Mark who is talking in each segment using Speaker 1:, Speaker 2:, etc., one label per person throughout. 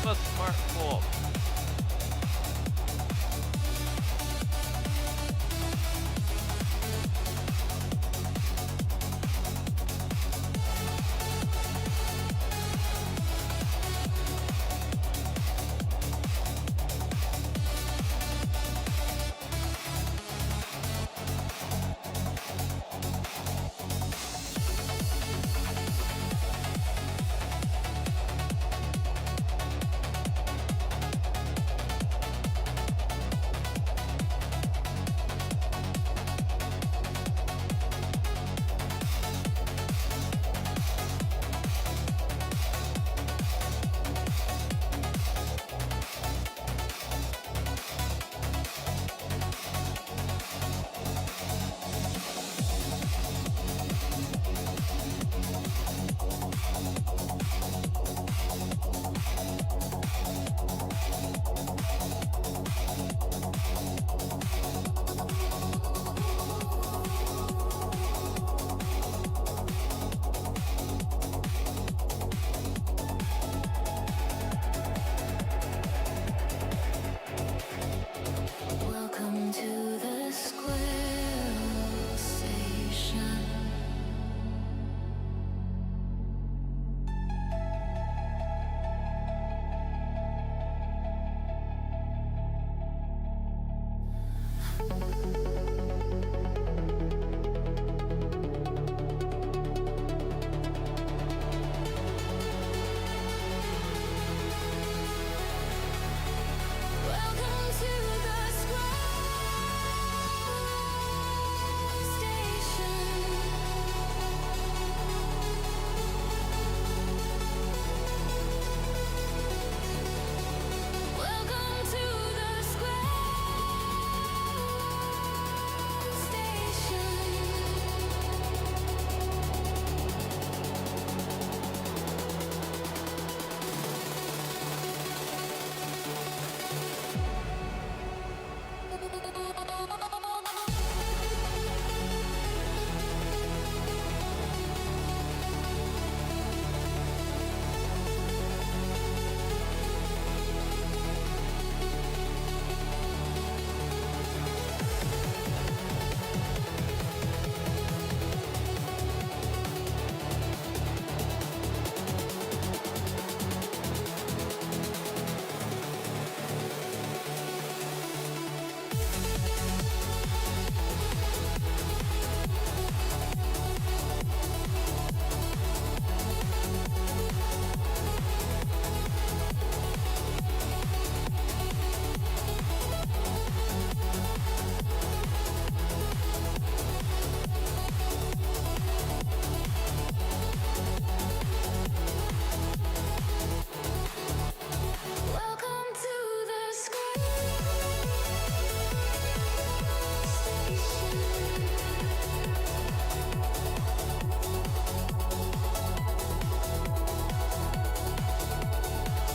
Speaker 1: have a smart bulb.
Speaker 2: Welcome to the square station. Welcome to the square station. Welcome to the square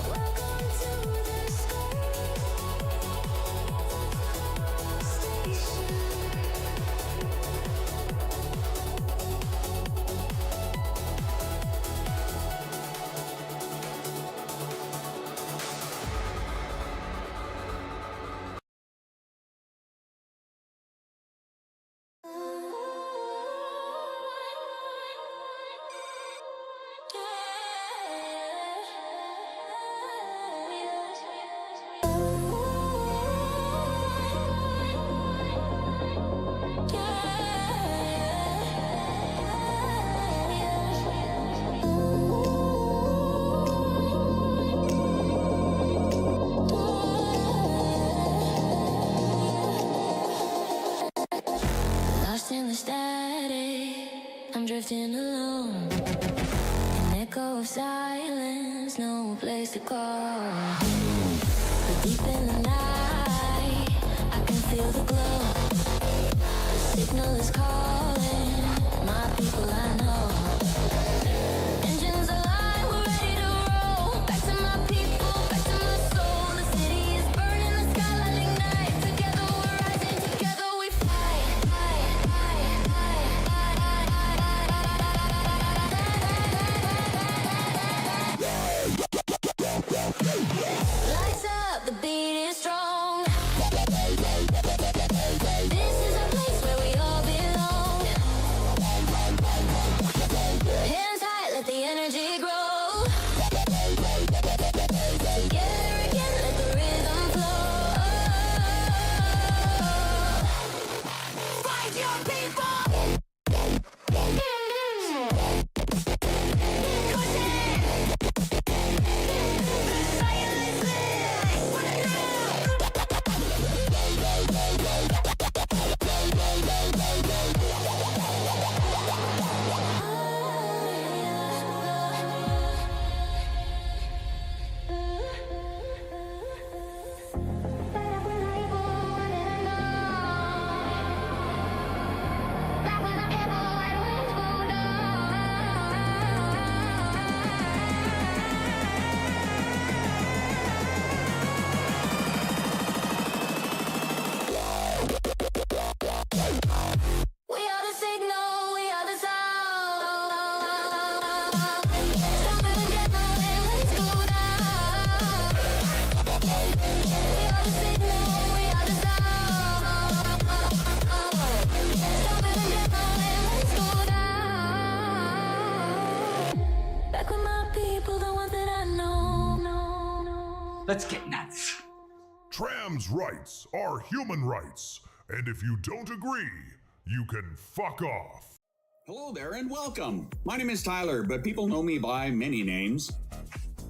Speaker 2: Welcome to the Lost in the static, I'm drifting alone. An echo of silence, no place to call. But deep in the night, I can feel the glow. The signal is calling, my people I know. Engines align, we're ready to roll. Back to my people, back to my soul. The city is burning, the skyline ignite. Together we're rising, together we fight. but the beat is strong. This is a place where we all belong. Hands high, let the energy grow. Together again, let the rhythm flow. Find your people.
Speaker 1: Let's get nuts.
Speaker 3: Trans rights are human rights, and if you don't agree, you can fuck off.
Speaker 4: Hello there and welcome. My name is Tyler, but people know me by many names.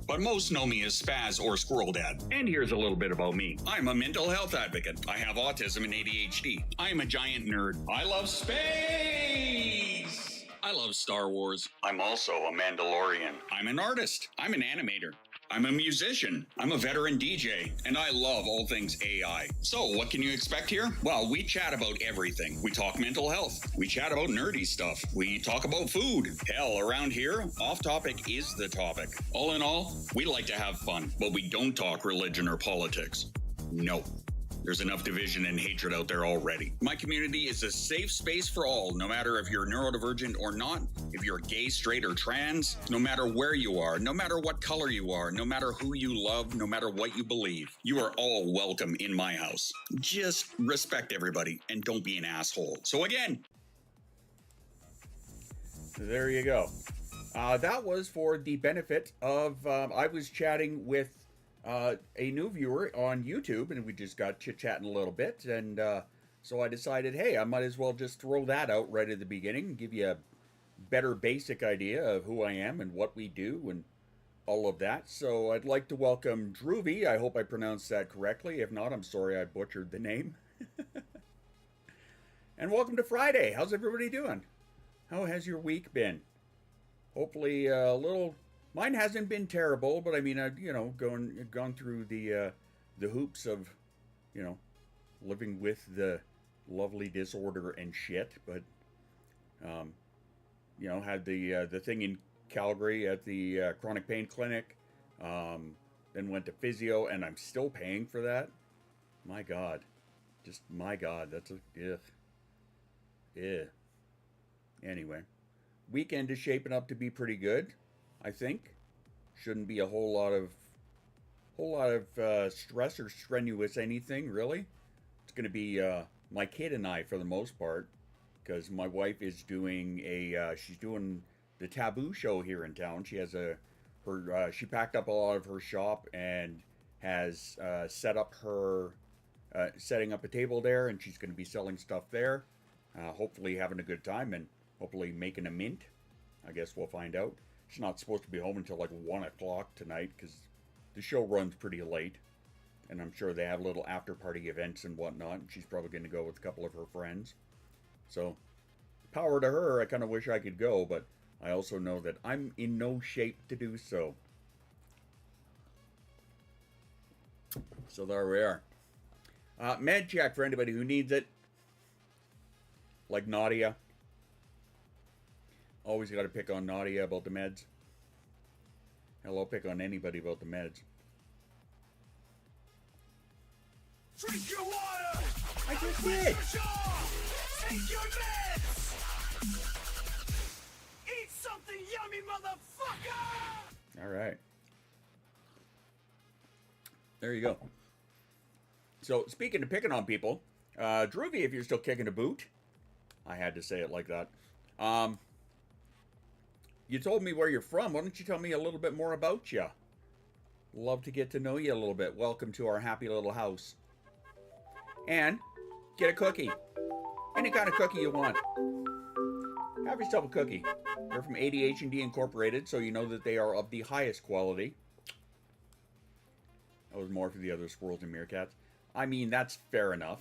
Speaker 4: But most know me as Spaz or Squirrel Dad. And here's a little bit about me. I'm a mental health advocate. I have autism and ADHD. I am a giant nerd. I love space. I love Star Wars. I'm also a Mandalorian. I'm an artist. I'm an animator. I'm a musician, I'm a veteran DJ, and I love all things AI. So what can you expect here? Well, we chat about everything. We talk mental health. We chat about nerdy stuff. We talk about food. Hell, around here, off topic is the topic. All in all, we like to have fun, but we don't talk religion or politics. No. There's enough division and hatred out there already. My community is a safe space for all, no matter if you're neurodivergent or not, if you're gay, straight, or trans, no matter where you are, no matter what color you are, no matter who you love, no matter what you believe. You are all welcome in my house. Just respect everybody and don't be an asshole. So again.
Speaker 5: There you go. That was for the benefit of, I was chatting with a new viewer on YouTube, and we just got chit-chatting a little bit, and so I decided, hey, I might as well just throw that out right at the beginning and give you a better basic idea of who I am and what we do and all of that. So I'd like to welcome Droovy. I hope I pronounced that correctly. If not, I'm sorry I butchered the name. And welcome to Friday. How's everybody doing? How has your week been? Hopefully a little... Mine hasn't been terrible, but I mean, I've, gone through the hoops of, living with the lovely disorder and shit. But, had the thing in Calgary at the chronic pain clinic, then went to physio, and I'm still paying for that. My God, that's a, ugh. Yeah. Anyway, weekend is shaping up to be pretty good. I think shouldn't be a whole lot of stress or strenuous anything really. It's going to be my kid and I for the most part, because my wife is doing she's doing the Taboo show here in town. She has she packed up a lot of her shop and has setting up a table there, and she's going to be selling stuff there. Hopefully having a good time and hopefully making a mint. I guess we'll find out. She's not supposed to be home until like 1 o'clock tonight because the show runs pretty late. And I'm sure they have little after-party events and whatnot. And she's probably going to go with a couple of her friends. So, power to her. I kind of wish I could go, but I also know that I'm in no shape to do so. So there we are. Med check for anybody who needs it. Like Nadia. Always got to pick on Nadia about the meds. Hell, I'll pick on anybody about the meds.
Speaker 6: Drink your water!
Speaker 5: I just did!
Speaker 6: Take your meds! Eat something yummy, motherfucker!
Speaker 5: Alright. There you go. So, speaking of picking on people, Droovy, if you're still kicking a boot, I had to say it like that. You told me where you're from. Why don't you tell me a little bit more about you? Love to get to know you a little bit. Welcome to our happy little house. And get a cookie. Any kind of cookie you want. Have yourself a cookie. They're from ADHD Incorporated, so you know that they are of the highest quality. That was more for the other squirrels and meerkats. I mean, that's fair enough.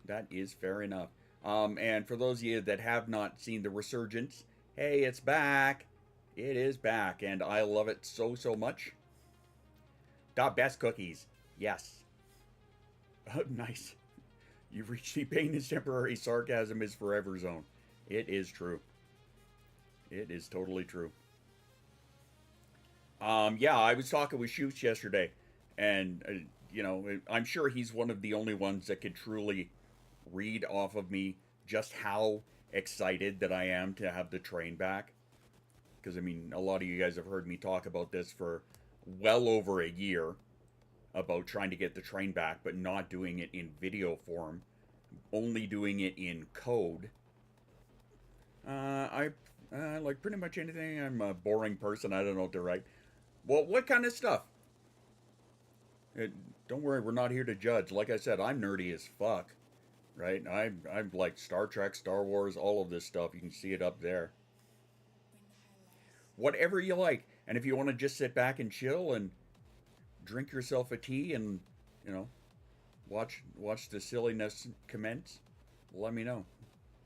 Speaker 5: That is fair enough. And for those of you that have not seen the resurgence, hey, it's back. It is back, and I love it so, so much. The best cookies. Yes. Nice. You've reached the pain is temporary, sarcasm is forever zone. It is true. It is totally true. Yeah, I was talking with Shoots yesterday, and, you know, I'm sure he's one of the only ones that could truly read off of me just how excited that I am to have the train back. Because, I mean, a lot of you guys have heard me talk about this for well over a year, about trying to get the train back, but not doing it in video form, only doing it in code. I like pretty much anything. I'm a boring person. I don't know what to write. Well, what kind of stuff? Don't worry, we're not here to judge. Like I said, I'm nerdy as fuck, right? I'm like Star Trek, Star Wars, all of this stuff. You can see it up there. Whatever you like. And if you want to just sit back and chill and drink yourself a tea and, you know, watch the silliness commence, let me know.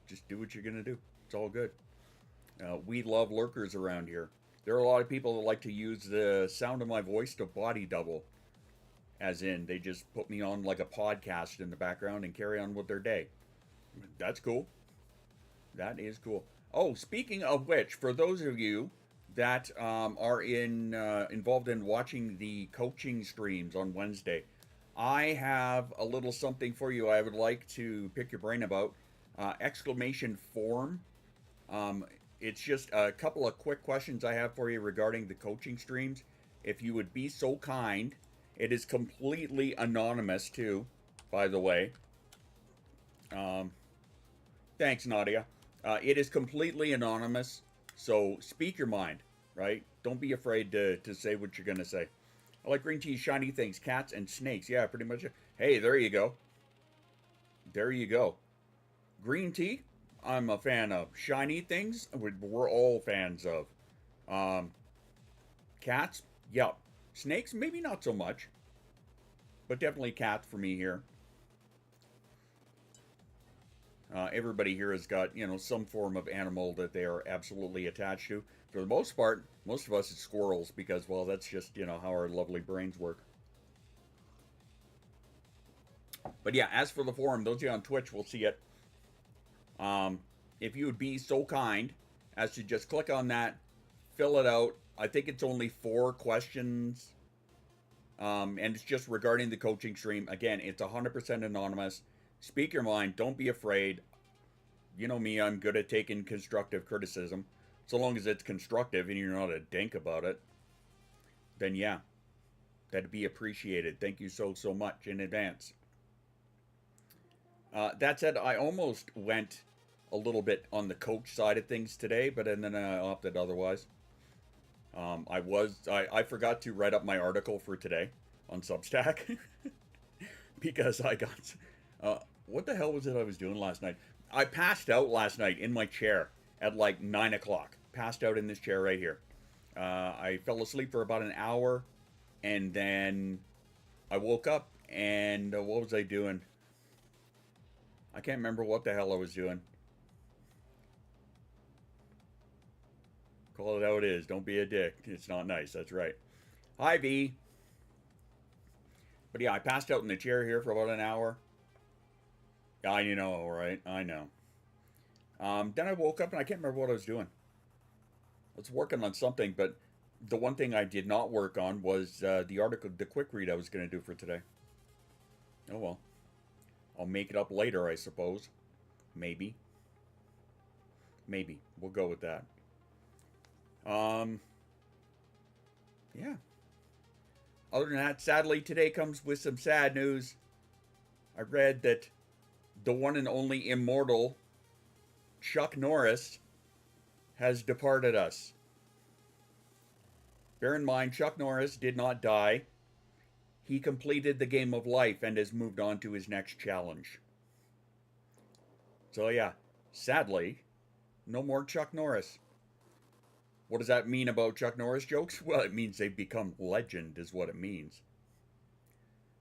Speaker 5: Just do what you're going to do. It's all good. We love lurkers around here. There are a lot of people that like to use the sound of my voice to body double. As in, they just put me on like a podcast in the background and carry on with their day. That's cool. That is cool. Oh, speaking of which, for those of you that are involved in watching the coaching streams on Wednesday, I have a little something for you I would like to pick your brain about. Exclamation form. It's just a couple of quick questions I have for you regarding the coaching streams. If you would be so kind, it is completely anonymous too, by the way. Thanks, Nadia. It is completely anonymous, so speak your mind, right? Don't be afraid to say what you're going to say. I like green tea, shiny things, cats, and snakes. Yeah, pretty much. Hey, there you go. There you go. Green tea, I'm a fan of. Shiny things, we're all fans of. Cats, yeah. Snakes, maybe not so much. But definitely cats for me here. Everybody here has got, you know, some form of animal that they are absolutely attached to. For the most part, most of us it's squirrels because, well, that's just, you know, how our lovely brains work. But yeah, as for the forum, those of you on Twitch will see it. If you would be so kind as to just click on that, fill it out. I think it's only 4 questions. And it's just regarding the coaching stream. Again, it's 100% anonymous. Speak your mind. Don't be afraid. You know me, I'm good at taking constructive criticism. So long as it's constructive and you're not a dink about it, then yeah, that'd be appreciated. Thank you so much in advance. That said, I almost went a little bit on the coach side of things today, but then I opted otherwise. I forgot to write up my article for today on Substack because I got, what the hell was it I was doing last night? I passed out last night in my chair at like 9 o'clock. Passed out in this chair right here. I fell asleep for about an hour and then I woke up and what was I doing? I can't remember what the hell I was doing. Call it how it is. Don't be a dick. It's not nice. That's right. Hi, V. But yeah, I passed out in the chair here for about an hour. I know, right? I know. Then I woke up and I can't remember what I was doing. I was working on something, but the one thing I did not work on was the article, the quick read I was going to do for today. Oh well. I'll make it up later, I suppose. Maybe. Maybe. We'll go with that. Yeah. Other than that, sadly, today comes with some sad news. I read that the one and only immortal Chuck Norris has departed us. Bear in mind, Chuck Norris did not die. He completed the game of life and has moved on to his next challenge. So yeah, sadly, no more Chuck Norris. What does that mean about Chuck Norris jokes? Well, it means they've become legend, is what it means.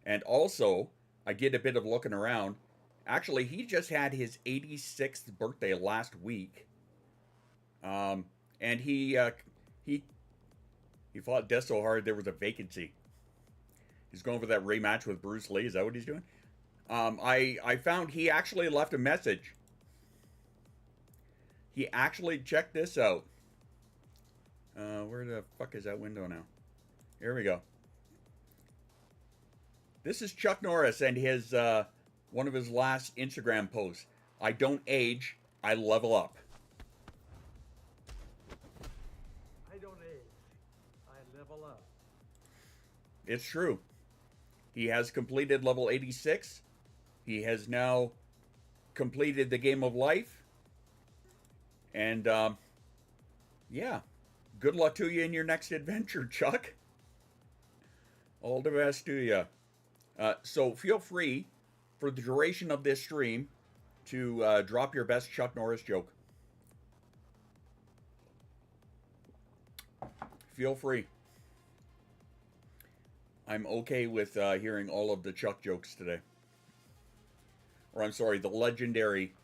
Speaker 5: And also, I did a bit of looking around. Actually, he just had his 86th birthday last week. And he fought death so hard there was a vacancy. He's going for that rematch with Bruce Lee. Is that what he's doing? I found he actually left a message. He actually, checked this out. Where the fuck is that window now? Here we go. This is Chuck Norris and his one of his last Instagram posts. I don't age, I level up.
Speaker 6: I don't age. I level up.
Speaker 5: It's true. He has completed level 86. He has now completed the game of life. And, yeah. Good luck to you in your next adventure, Chuck. All the best to you. So feel free, for the duration of this stream, to drop your best Chuck Norris joke. Feel free. I'm okay with hearing all of the Chuck jokes today. Or I'm sorry, the legendary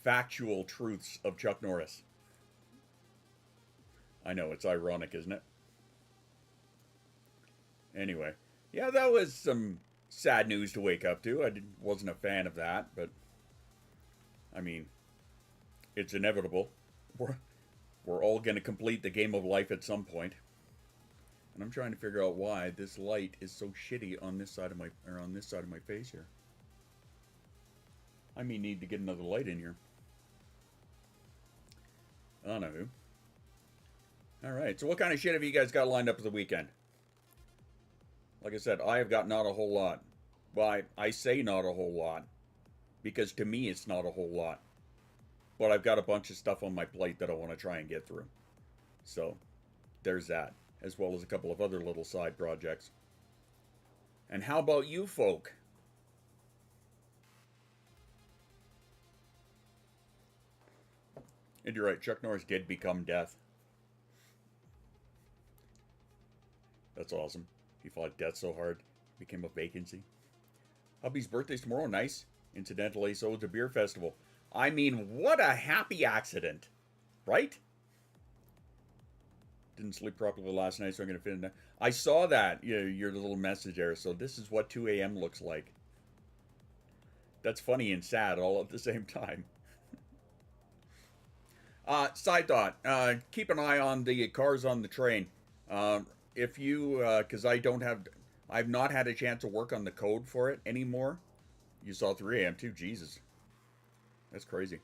Speaker 5: factual truths of Chuck Norris. I know, it's ironic, isn't it? Anyway, yeah, that was some sad news to wake up to. Wasn't a fan of that, but I mean, it's inevitable. We're all going to complete the game of life at some point. And I'm trying to figure out why this light is so shitty on this side of my face here. I may need to get another light in here. I don't know. Alright, so what kind of shit have you guys got lined up for the weekend? Like I said, I have got not a whole lot. Well, I say not a whole lot, because to me it's not a whole lot. But I've got a bunch of stuff on my plate that I want to try and get through. So, there's that, as well as a couple of other little side projects. And how about you folk? And you're right, Chuck Norris did become death. That's awesome. He fought death so hard, became a vacancy. Hubby's birthday's tomorrow, nice. Incidentally, so is the beer festival. I mean, what a happy accident, right? Didn't sleep properly last night, so I'm going to fit in there. I saw that, your little message there, so this is what 2 a.m. looks like. That's funny and sad all at the same time. Side thought, keep an eye on the cars on the train. If you, because I've not had a chance to work on the code for it anymore. You saw 3 a.m. too, Jesus. That's crazy.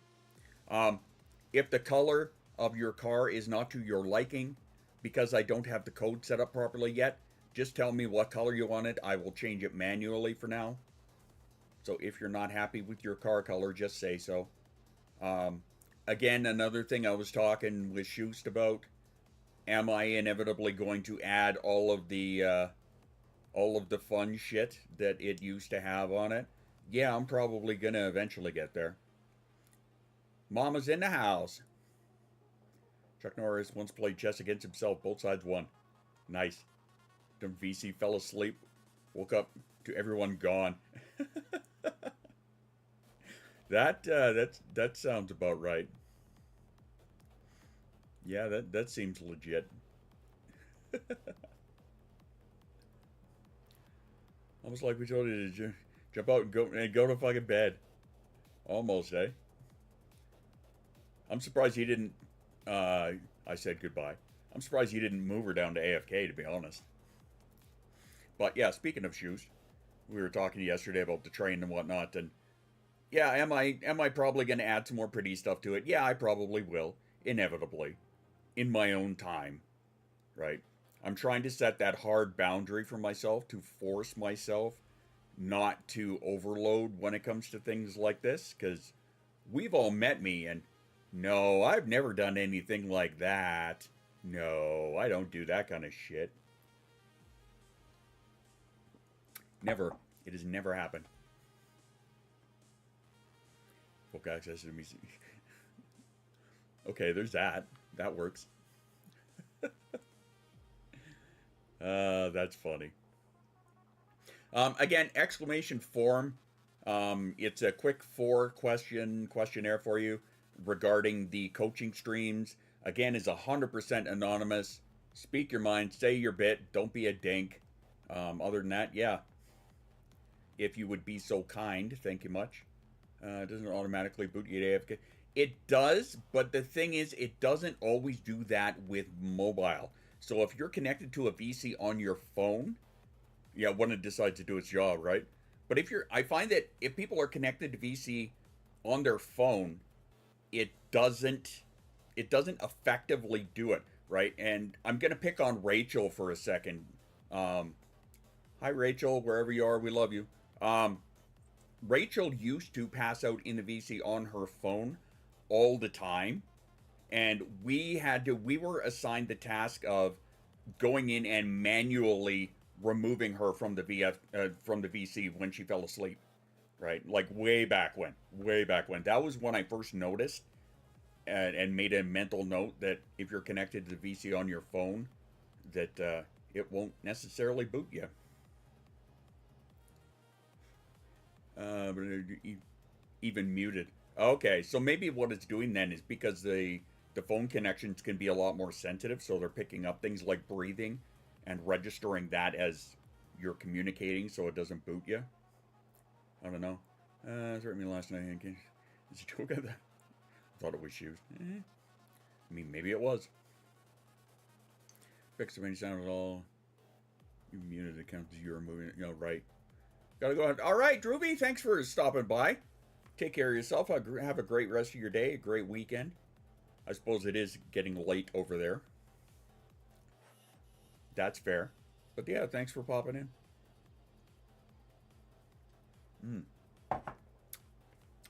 Speaker 5: If the color of your car is not to your liking, because I don't have the code set up properly yet, just tell me what color you want it. I will change it manually for now. So if you're not happy with your car color, just say so. Again, another thing I was talking with Schust about, am I inevitably going to add all of the fun shit that it used to have on it? Yeah, I'm probably going to eventually get there. Mama's in the house. Chuck Norris once played chess against himself. Both sides won. Nice. Then VC fell asleep. Woke up to everyone gone. That sounds about right. Yeah, that seems legit. Almost like we told you to jump out and go to fucking bed. Almost, eh? I'm surprised he didn't. I said goodbye. I'm surprised he didn't move her down to AFK, to be honest. But yeah, speaking of shoes, we were talking yesterday about the train and whatnot, and yeah, am I probably going to add some more pretty stuff to it? Yeah, I probably will, inevitably, in my own time, right? I'm trying to set that hard boundary for myself to force myself not to overload when it comes to things like this, because we've all met me, and no, I've never done anything like that. No, I don't do that kind of shit. Never. It has never happened. Folk access to me. Okay, there's that. That works. That's funny. Again, exclamation form. It's a quick 4-question questionnaire for you regarding the coaching streams. Again, is 100% anonymous. Speak your mind, say your bit, don't be a dink. Other than that, yeah. If you would be so kind, thank you much. It doesn't automatically boot you to AFK. It does, but the thing is, it doesn't always do that with mobile. So if you're connected to a VC on your phone, yeah, when it decides to do its job, right? But I find that if people are connected to VC on their phone, it doesn't effectively do it, right? And I'm gonna pick on Rachel for a second. Hi Rachel, wherever you are, we love you. Rachel used to pass out in the VC on her phone all the time, and we were assigned the task of going in and manually removing her from the VC when she fell asleep, right? Like way back when. That was when I first noticed and made a mental note that if you're connected to the VC on your phone, that it won't necessarily boot you. But even muted. Okay, so maybe what it's doing then is because the phone connections can be a lot more sensitive, so they're picking up things like breathing and registering that as you're communicating, so it doesn't boot you. I don't know. Threatened me last night. Is it joke at that? I thought it was shoes. I mean, maybe it was. Fix the any sound at all. You muted the account as you were moving it. You know, right. Gotta go ahead. All right, Droopy, thanks for stopping by. Take care of yourself. Have a great rest of your day, a great weekend. I suppose it is getting late over there. That's fair. But yeah, thanks for popping in.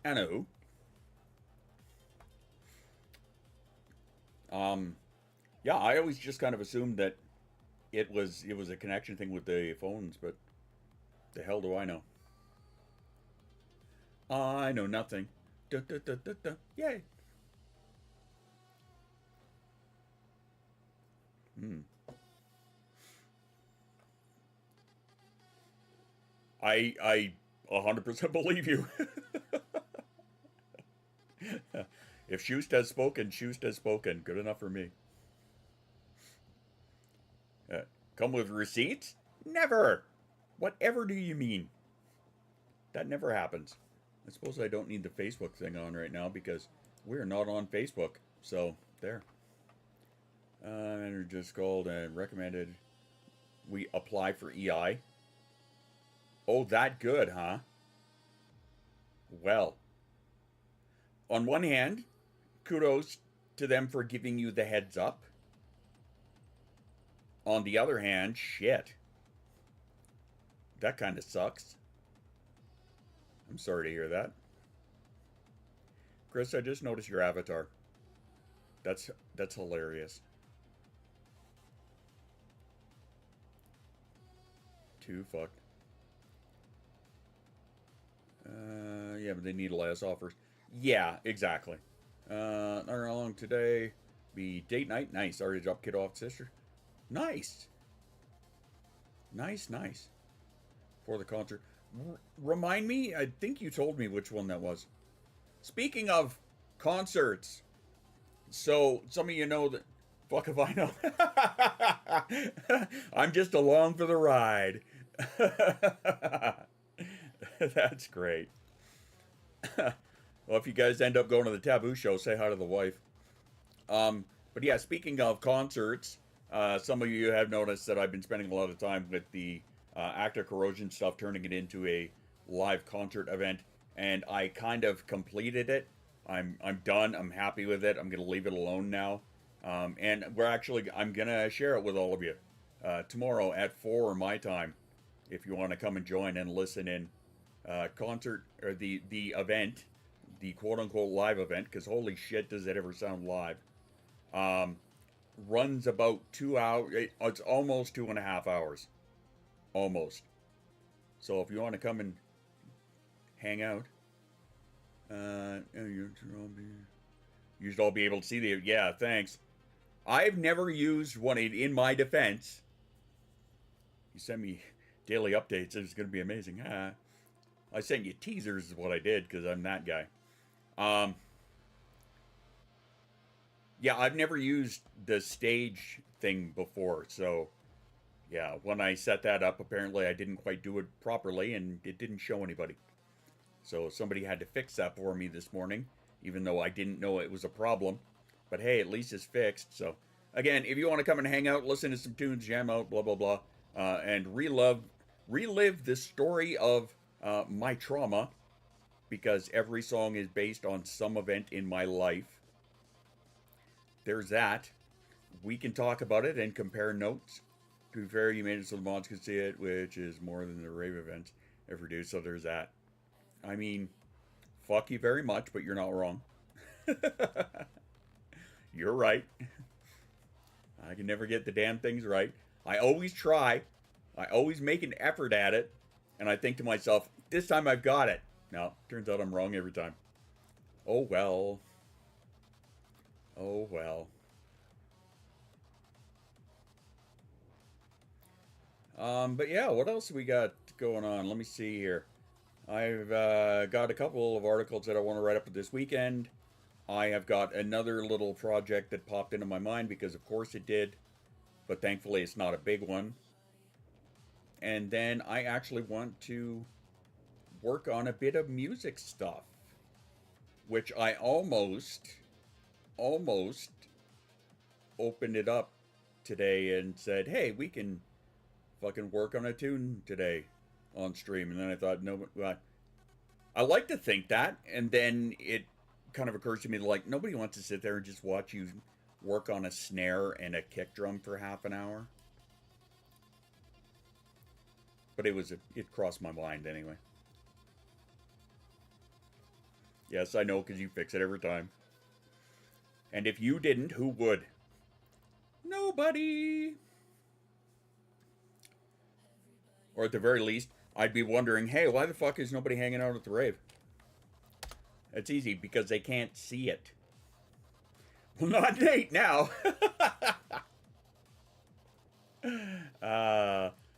Speaker 5: Anywho. Yeah, I always just kind of assumed that it was a connection thing with the phones, but the hell do I know? I know nothing. Da, da, da, da, da. Yay. I 100% believe you. If Shoost has spoken, Shoost has spoken. Good enough for me. Come with receipts? Never. Whatever do you mean? That never happens. I suppose I don't need the Facebook thing on right now because we're not on Facebook. So, there. And just called and recommended we apply for EI. Oh, that good, huh? Well, on one hand, kudos to them for giving you the heads up. On the other hand, shit. That kind of sucks. I'm sorry to hear that. Chris, I just noticed your avatar. That's hilarious. Too fucked. Yeah, but they need less offers. Yeah, exactly. Not long today. Be date night. Nice. Already dropped kid off sister. Nice. Nice. For the concert. Remind me, I think you told me which one that was. Speaking of concerts, so some of you know that, fuck if I know. I'm just along for the ride. That's great. Well, if you guys end up going to the Taboo show, say hi to the wife. But yeah, speaking of concerts, some of you have noticed that I've been spending a lot of time with the active corrosion stuff, turning it into a live concert event, and I kind of completed it. I'm done. I'm happy with it. I'm gonna leave it alone now, and I'm gonna share it with all of you. tomorrow at 4 my time, if you want to come and join and listen in. Concert, or the event, the quote-unquote live event, because holy shit does it ever sound live, runs about 2 hours. It's almost 2.5 hours. Almost. So if you want to come and hang out, you should all be able to see the, yeah, thanks. I've never used one. In my defense, you send me daily updates, it's going to be amazing. I sent you teasers is what I did, because I'm that guy. Yeah, I've never used the stage thing before, so yeah, when I set that up, apparently I didn't quite do it properly, and it didn't show anybody. So somebody had to fix that for me this morning, even though I didn't know it was a problem. But hey, at least it's fixed. So again, if you want to come and hang out, listen to some tunes, jam out, blah, blah, blah, and relive the story of my trauma, because every song is based on some event in my life. There's that. We can talk about it and compare notes. To be fair, you made it so the mods could see it, which is more than the rave events ever do, so there's that. I mean, fuck you very much, but you're not wrong. You're right. I can never get the damn things right. I always try. I always make an effort at it. And I think to myself, this time I've got it. No, turns out I'm wrong every time. Oh well. Oh well. But yeah, what else we got going on? Let me see here. I've got a couple of articles that I want to write up this weekend. I have got another little project that popped into my mind, because of course it did, but thankfully it's not a big one. And then I actually want to work on a bit of music stuff, which I almost opened it up today and said, hey, we can fucking work on a tune today on stream. And then I thought, no, I like to think that, and then it kind of occurs to me, like, nobody wants to sit there and just watch you work on a snare and a kick drum for half an hour. But it crossed my mind anyway. Yes, I know, because you fix it every time. And if you didn't, who would? Nobody. Or at the very least, I'd be wondering, hey, why the fuck is nobody hanging out at the rave? It's easy, because they can't see it. Well, not Nate now.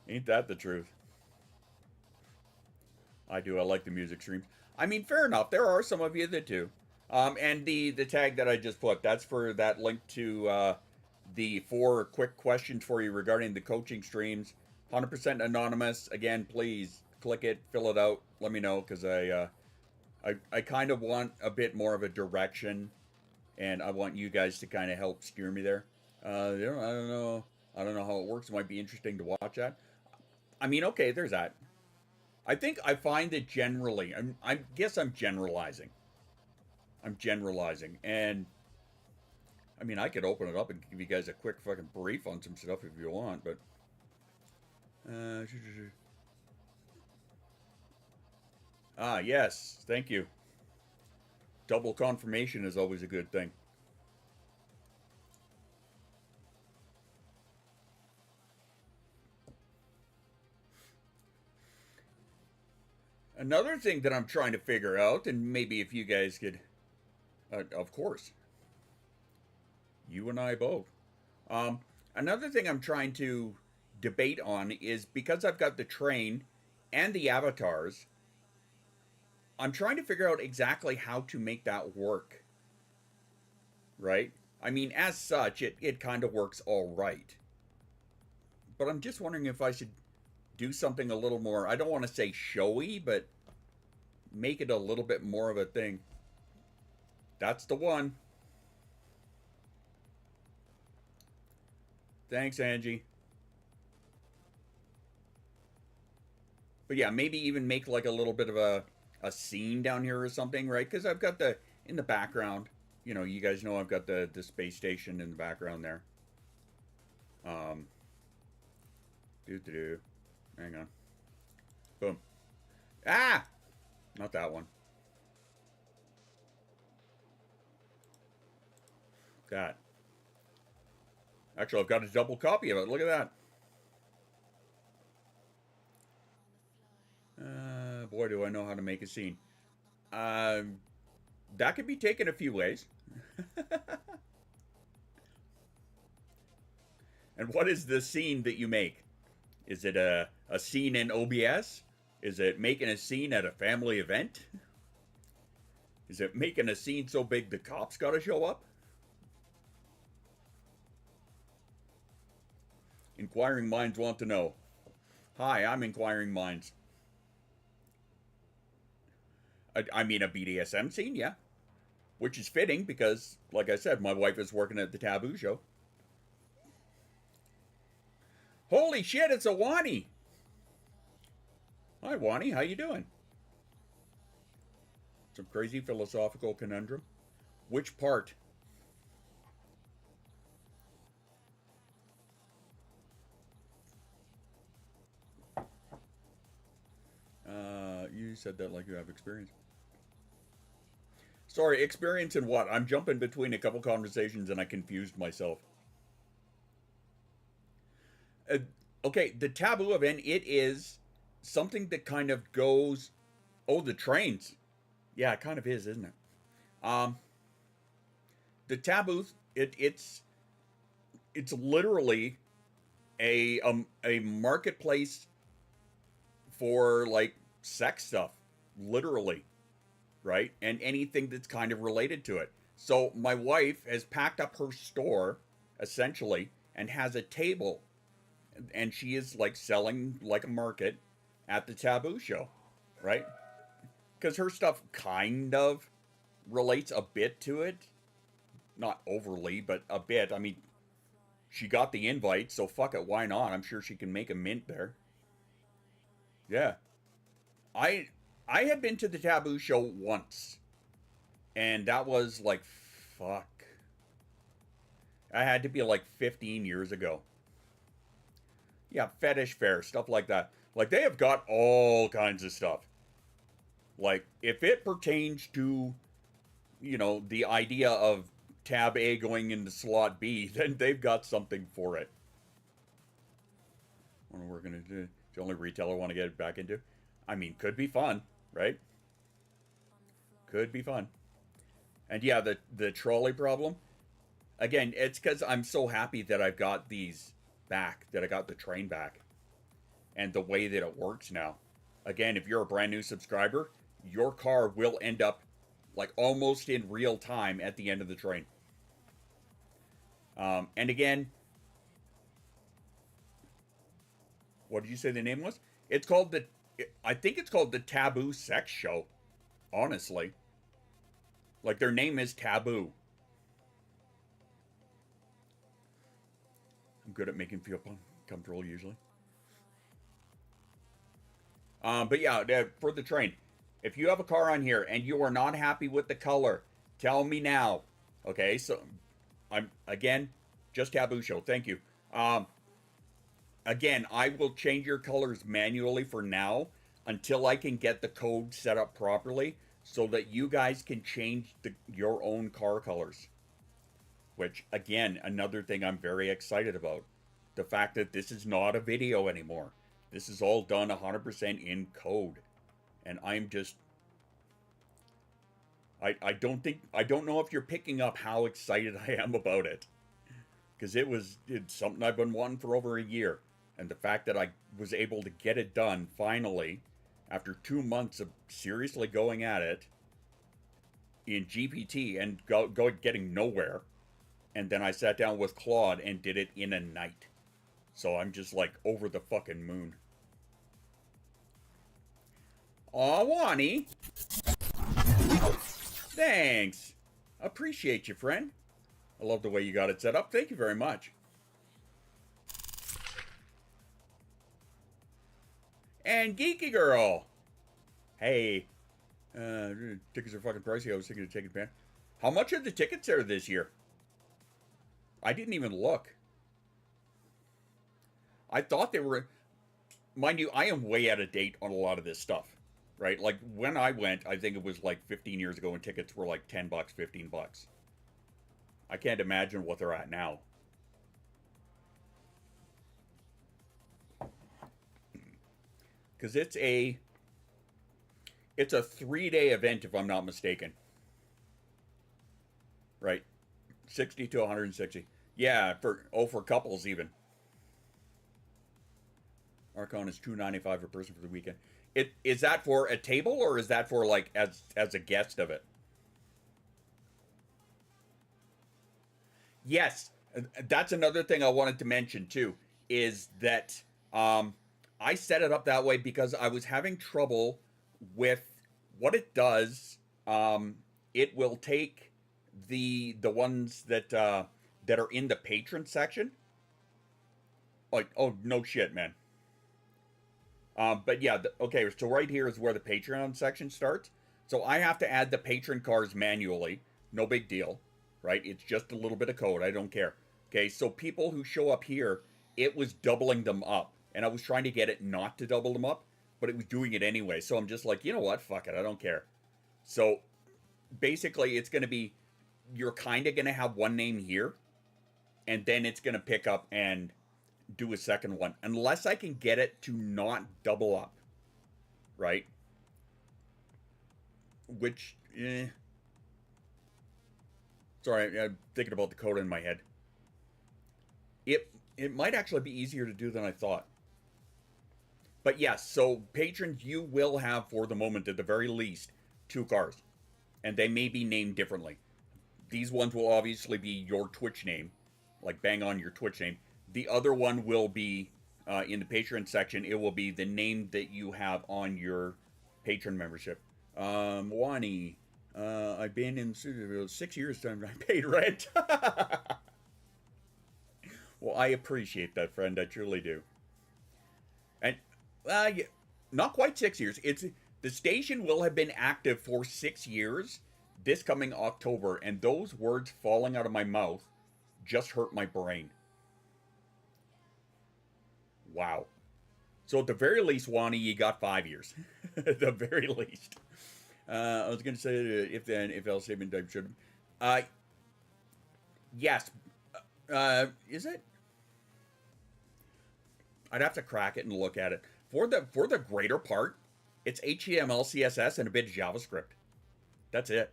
Speaker 5: Ain't that the truth? I do. I like the music streams. I mean, fair enough. There are some of you that do. And the tag that I just put, that's for that link to the 4 quick questions for you regarding the coaching streams. 100% anonymous. Again, please click it, fill it out. Let me know, because I kind of want a bit more of a direction, and I want you guys to kind of help steer me there. I don't know how it works. It might be interesting to watch that. I mean, okay, there's that. I think I find that generally, I guess I'm generalizing. And I mean, I could open it up and give you guys a quick fucking brief on some stuff if you want, but yes, thank you. Double confirmation is always a good thing. Another thing that I'm trying to figure out, and maybe if you guys could, of course, you and I both. Another thing I'm trying to debate on is, because I've got the train and the avatars, I'm trying to figure out exactly how to make that work. Right? I mean, as such, it kind of works all right. But I'm just wondering if I should do something a little more, I don't want to say showy, but make it a little bit more of a thing. That's the one. Thanks, Angie. But yeah, maybe even make like a little bit of a scene down here or something, right? Because I've got in the background, you know, you guys know I've got the space station in the background there. Do. Hang on. Boom. Ah! Not that one. That. Actually, I've got a double copy of it. Look at that. Boy, do I know how to make a scene. That could be taken a few ways. And what is the scene that you make? Is it a scene in OBS? Is it making a scene at a family event? Is it making a scene so big the cops gotta show up? Inquiring minds want to know. Hi, I'm Inquiring Minds. I mean a BDSM scene, yeah. Which is fitting because, like I said, my wife is working at the Taboo show. Holy shit, it's a Wani! Hi, Wani, how you doing? Some crazy philosophical conundrum. Which part? You said that like you have experience. Sorry, experience in what? I'm jumping between a couple conversations and I confused myself. Okay, the Taboo event, it is something that kind of goes... Oh, the trains. Yeah, it kind of is, isn't it? The Taboo, it's literally a marketplace for, like, sex stuff. Literally. Right? And anything that's kind of related to it. So my wife has packed up her store, essentially, and has a table. And she is, like, selling like a market at the Taboo show. Right? Because her stuff kind of relates a bit to it. Not overly, but a bit. I mean, she got the invite, so fuck it, why not? I'm sure she can make a mint there. Yeah. I had been to the Taboo show once. And that was like, fuck. I had to be like 15 years ago. Yeah, fetish fair, stuff like that. Like, they have got all kinds of stuff. Like, if it pertains to, you know, the idea of tab A going into slot B, then they've got something for it. I wonder what we're going to do. It's the only retailer I want to get back into. I mean, could be fun, right? Could be fun. And yeah, the trolley problem. Again, it's because I'm so happy that I've got these back, that I got the train back. And the way that it works now. Again, if you're a brand new subscriber, your car will end up like almost in real time at the end of the train. And again, what did you say the name was? It's called I think it's called the Taboo Sex Show. Honestly. Like, their name is Taboo. I'm good at making feel comfortable usually. But yeah, for the train. If you have a car on here and you are not happy with the color, tell me now. Okay, so again, just Taboo Show. Thank you. Again, I will change your colors manually for now until I can get the code set up properly so that you guys can change your own car colors. Which, again, another thing I'm very excited about. The fact that this is not a video anymore. This is all done 100% in code. And I'm just... I don't know if you're picking up how excited I am about it. Because it's something I've been wanting for over a year. And the fact that I was able to get it done, finally, after 2 months of seriously going at it, in GPT and getting nowhere. And then I sat down with Claude and did it in a night. So I'm just like over the fucking moon. Aw, Wani. Thanks. Appreciate you, friend. I love the way you got it set up. Thank you very much. And Geeky Girl. Hey. Tickets are fucking pricey. I was thinking of taking a How much are the tickets there this year? I didn't even look. I thought they were... mind you, I am way out of date on a lot of this stuff, right? Like when I went, I think it was like 15 years ago, and tickets were like $10, $15. I can't imagine what they're at now. Because it's a 3-day event, if I'm not mistaken. Right, 60 to 160. Yeah, for couples even. Archon is $295 per person for the weekend. Is that for a table, or is that for like as a guest of it? Yes, that's another thing I wanted to mention too. Is that I set it up that way because I was having trouble with what it does. It will take the ones that are in the patron section. Like, oh no shit, man. But yeah, okay, so right here is where the Patreon section starts. So I have to add the patron cars manually. No big deal, right? It's just a little bit of code. I don't care. Okay, so people who show up here, it was doubling them up. And I was trying to get it not to double them up, but it was doing it anyway. So I'm just like, you know what? Fuck it. I don't care. So basically, it's going to be, you're kind of going to have one name here, and then it's going to pick up and do a second one, unless I can get it to not double up, right? Which, sorry, I'm thinking about the code in my head. It might actually be easier to do than I thought. But yes, so patrons, you will have, for the moment, at the very least, 2 cars, and they may be named differently. These ones will obviously be your Twitch name, like bang on your Twitch name. The other one will be, in the Patreon section, it will be the name that you have on your patron membership. Wani, I've been in 6 years time I paid rent. Well, I appreciate that, friend. I truly do. And, yeah, not quite 6 years. The station will have been active for 6 years this coming October, and those words falling out of my mouth just hurt my brain. Wow. So at the very least, Wani, you got 5 years. At the very least. I was going to say if else statement type should. Yes. Is it? I'd have to crack it and look at it. For the greater part, it's HTML, CSS, and a bit of JavaScript. That's it.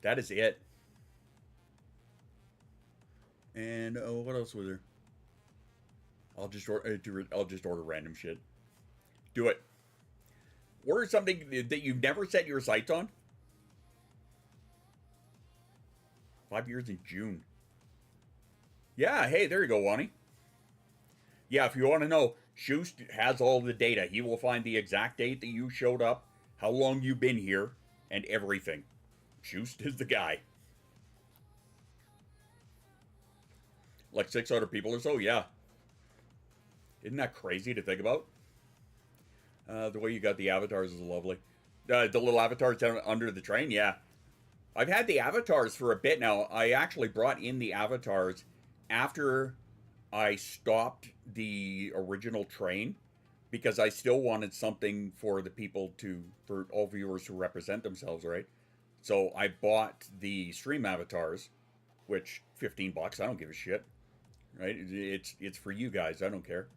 Speaker 5: That is it. And what else was there? I'll just order random shit. Do it. Order something that you've never set your sights on. 5 years in June. Yeah, hey, there you go, Wani. Yeah, if you want to know, Shoost has all the data. He will find the exact date that you showed up, how long you've been here, and everything. Shoost is the guy. Like 600 people or so, yeah. Isn't that crazy to think about? The way you got the avatars is lovely. The little avatars down under the train, yeah. I've had the avatars for a bit now. I actually brought in the avatars after I stopped the original train because I still wanted something for the people for all viewers to represent themselves, right? So I bought the stream avatars, which $15, I don't give a shit, right? It's for you guys, I don't care.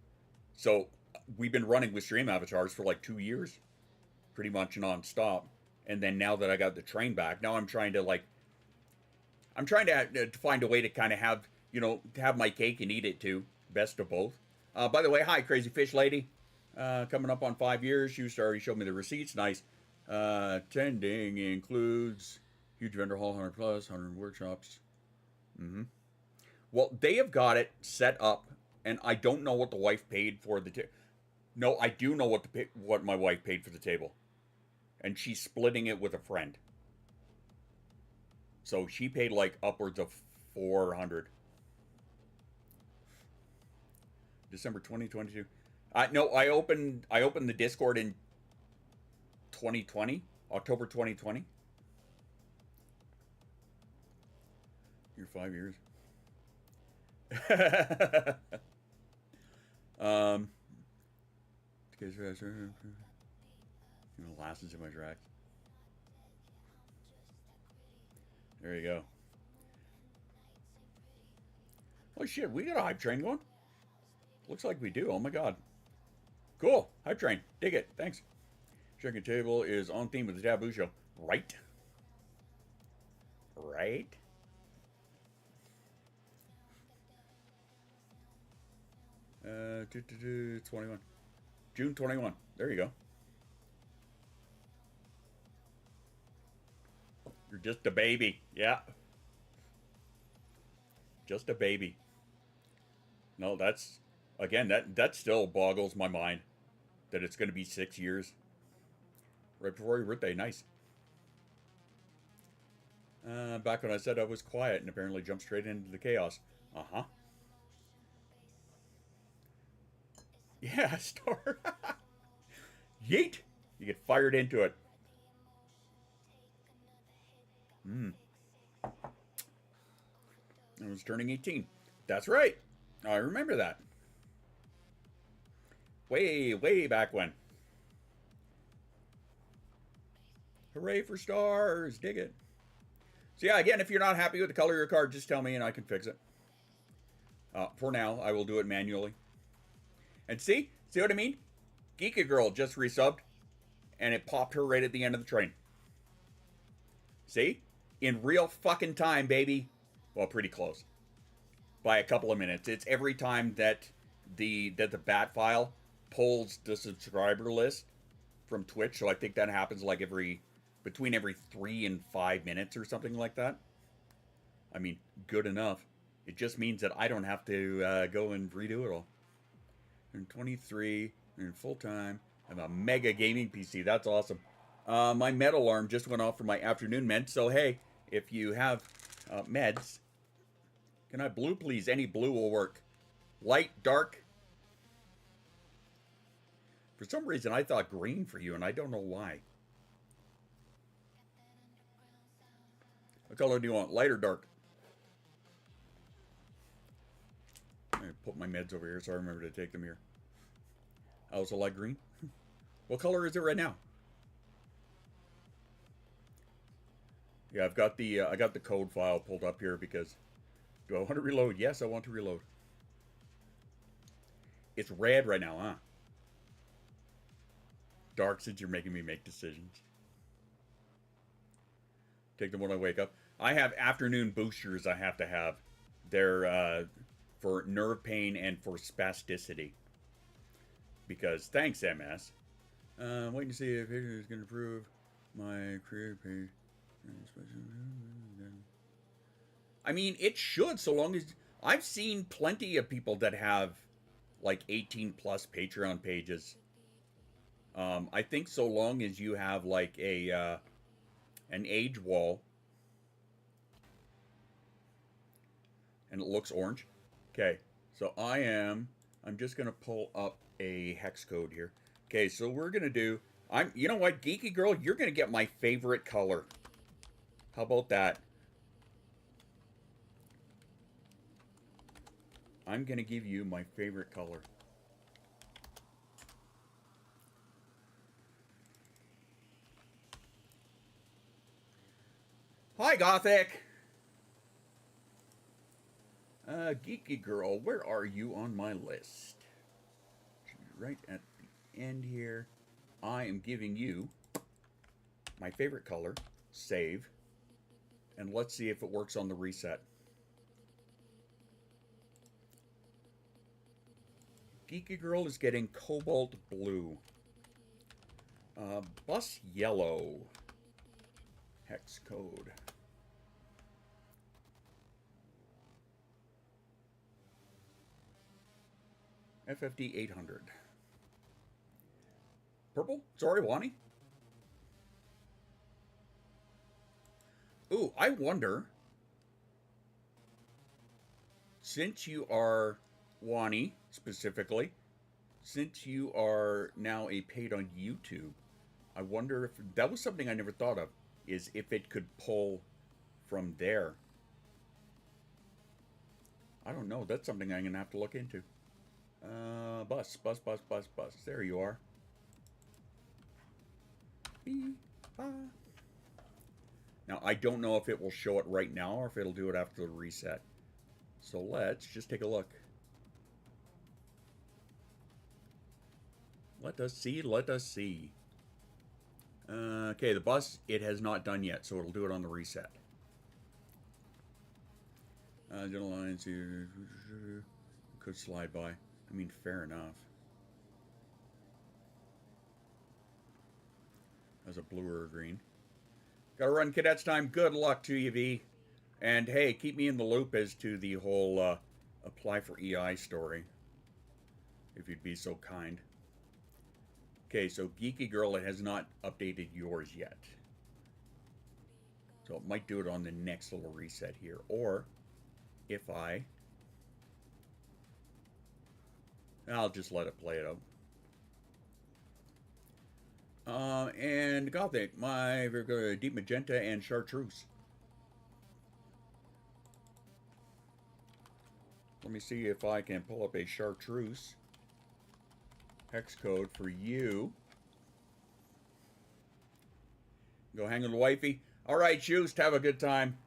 Speaker 5: So we've been running with stream avatars for like 2 years, pretty much non-stop. And then now that I got the train back, now I'm trying to find a way to kind of have, have my cake and eat it too. Best of both. By the way, hi, Crazy Fish Lady. Coming up on 5 years. You already showed me the receipts. Nice. Attending includes huge vendor hall, 100 plus, 100 workshops. Well, they have got it set up, and I don't know what the wife paid for the table. No, I do know what my wife paid for the table. And she's splitting it with a friend. So she paid like upwards of 400. December 2022. No, I opened the Discord in 2020, October 2020. You're 5 years. Molasses in my tracks. There you go. Oh shit, we got a hype train going. Looks like we do. Oh my god. Cool. Hype train. Dig it. Thanks. Drinking table is on theme with the Taboo Show. Right? Right? Uh, 21. June 21. There you go. You're just a baby. Yeah. Just a baby. No, that's... Again, that still boggles my mind. That it's going to be 6 years. Right before your birthday. Nice. Back when I said I was quiet and apparently jumped straight into the chaos. Uh-huh. Yeah, star. Yeet! You get fired into it. I was turning 18. That's right. I remember that. Way, way back when. Hooray for stars. Dig it. So yeah, again, if you're not happy with the color of your card, just tell me and I can fix it. For now, I will do it manually. And see what I mean? Geeky Girl just resubbed, and it popped her right at the end of the train. See? In real fucking time, baby. Well, pretty close. By a couple of minutes. It's every time that the bat file pulls the subscriber list from Twitch. So I think that happens like between every 3 and 5 minutes or something like that. I mean, good enough. It just means that I don't have to go and redo it all. I'm 23, and full time. I have a mega gaming PC. That's awesome. My med alarm just went off for my afternoon meds. So hey, if you have meds, can I blue please? Any blue will work. Light, dark. For some reason, I thought green for you, and I don't know why. What color do you want? Light or dark? I'm going to put my meds over here so I remember to take them here. I also like green. What color is it right now? Yeah, I've got the I got the code file pulled up here because do I want to reload? Yes, I want to reload. It's red right now, huh? Dark, since you're making me make decisions. Take them when I wake up. I have afternoon boosters I have to have. They're for nerve pain and for spasticity. Because, thanks, MS. Waiting to see if it is going to improve my career page. I mean, it should, so long as... I've seen plenty of people that have, like, 18 plus Patreon pages. I think so long as you have, like, an age wall. And it looks orange. Okay, so I'm just going to pull up a hex code here. Okay, so we're going to do... You know what, Geeky Girl, you're going to get my favorite color. How about that? I'm going to give you my favorite color. Hi, Gothic! Geeky Girl, where are you on my list? Right at the end here. I am giving you my favorite color. Save. And let's see if it works on the reset. Geeky Girl is getting cobalt blue. Bus yellow. Hex code. FFD 800. Purple? Sorry, Wani. Ooh, I wonder, since you are Wani, specifically, since you are now a paid on YouTube, I wonder if, that was something I never thought of, is if it could pull from there. I don't know, that's something I'm going to have to look into. Bus. There you are. Now, I don't know if it will show it right now or if it'll do it after the reset. So let's just take a look. Let us see, let us see. Okay, the bus, it has not done yet, so it'll do it on the reset. General lines here could slide by. I mean, fair enough. As a blue or a green. Gotta run cadets time. Good luck to you, V. And hey, keep me in the loop as to the whole apply for EI story. If you'd be so kind. Okay, so Geeky Girl, it has not updated yours yet. So it might do it on the next little reset here. Or, if I'll just let it play it out. And Gothic, my Deep Magenta and Chartreuse. Let me see if I can pull up a Chartreuse hex code for you. Go hang with the wifey. All right, Shoes, have a good time.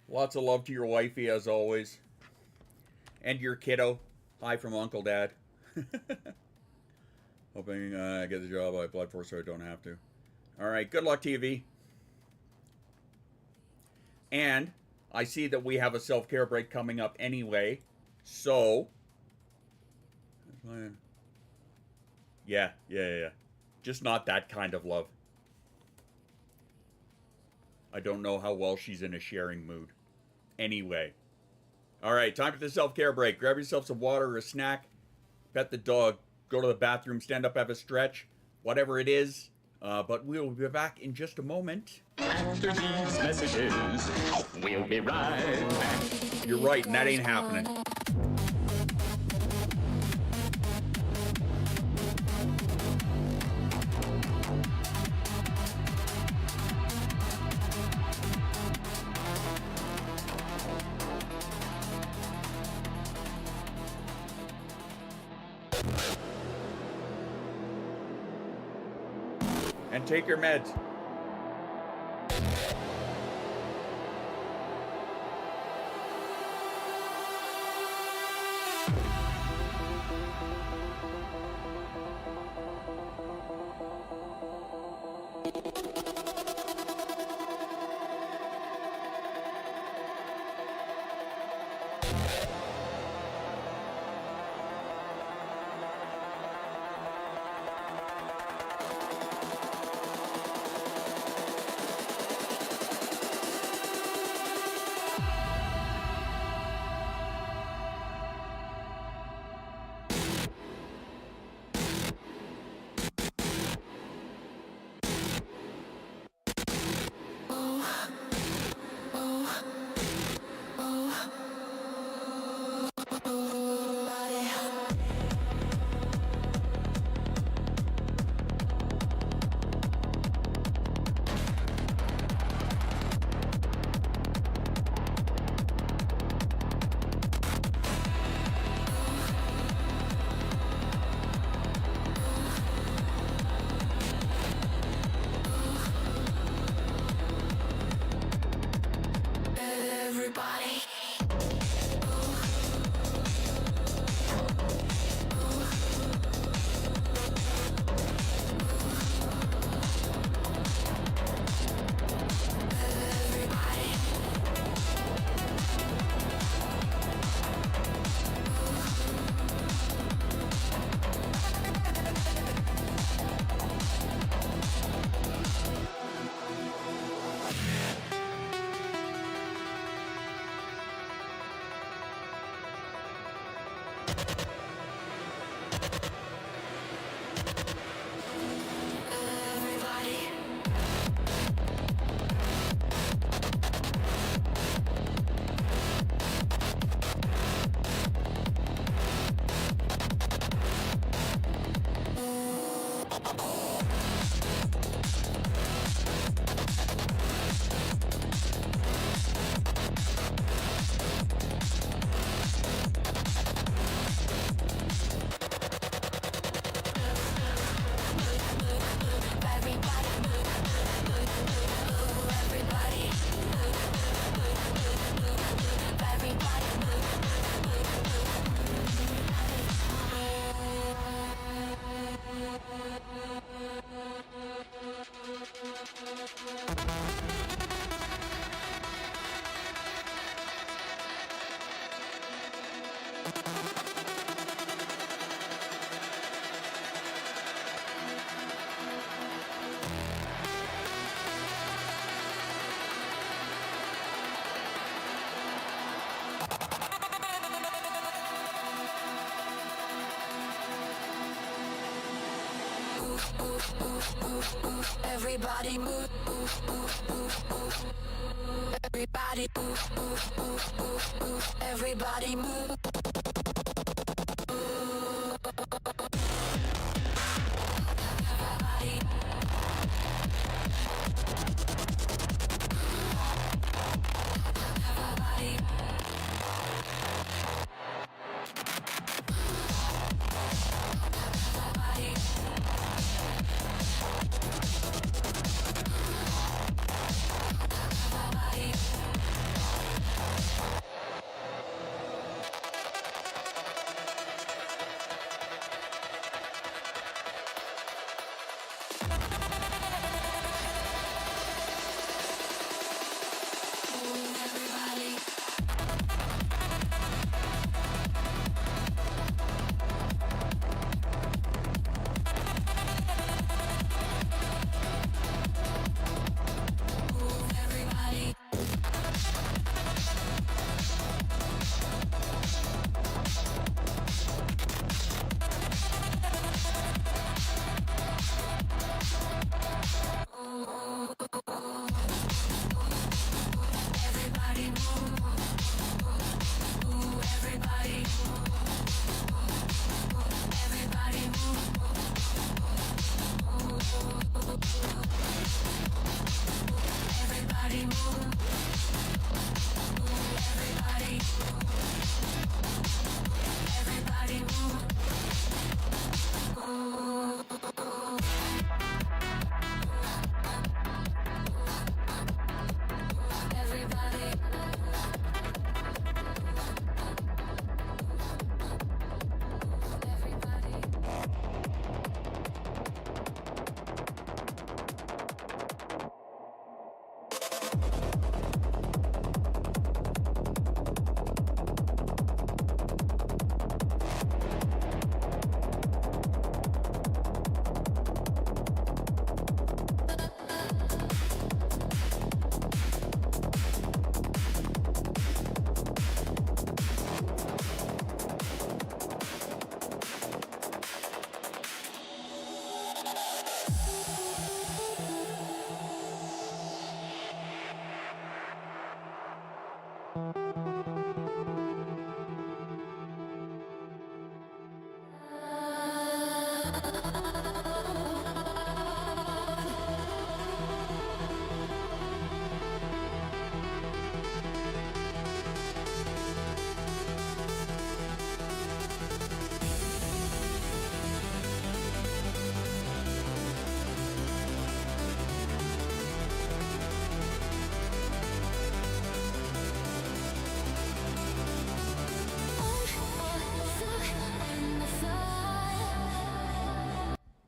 Speaker 5: Lots of love to your wifey, as always. And your kiddo. Hi from Uncle Dad. Hoping I get the job I applied for so I don't have to. All right, good luck, TV. And I see that we have a self-care break coming up anyway. So, yeah. Just not that kind of love. I don't know how well she's in a sharing mood. Anyway. All right, time for the self-care break. Grab yourself some water or a snack. Pet the dog. Go to the bathroom. Stand up, have a stretch. Whatever it is. But we'll be back in just a moment.
Speaker 1: After these messages, we'll be right back.
Speaker 5: You're right, and that ain't happening. And take your meds.
Speaker 2: Everybody move. Everybody move. Everybody move.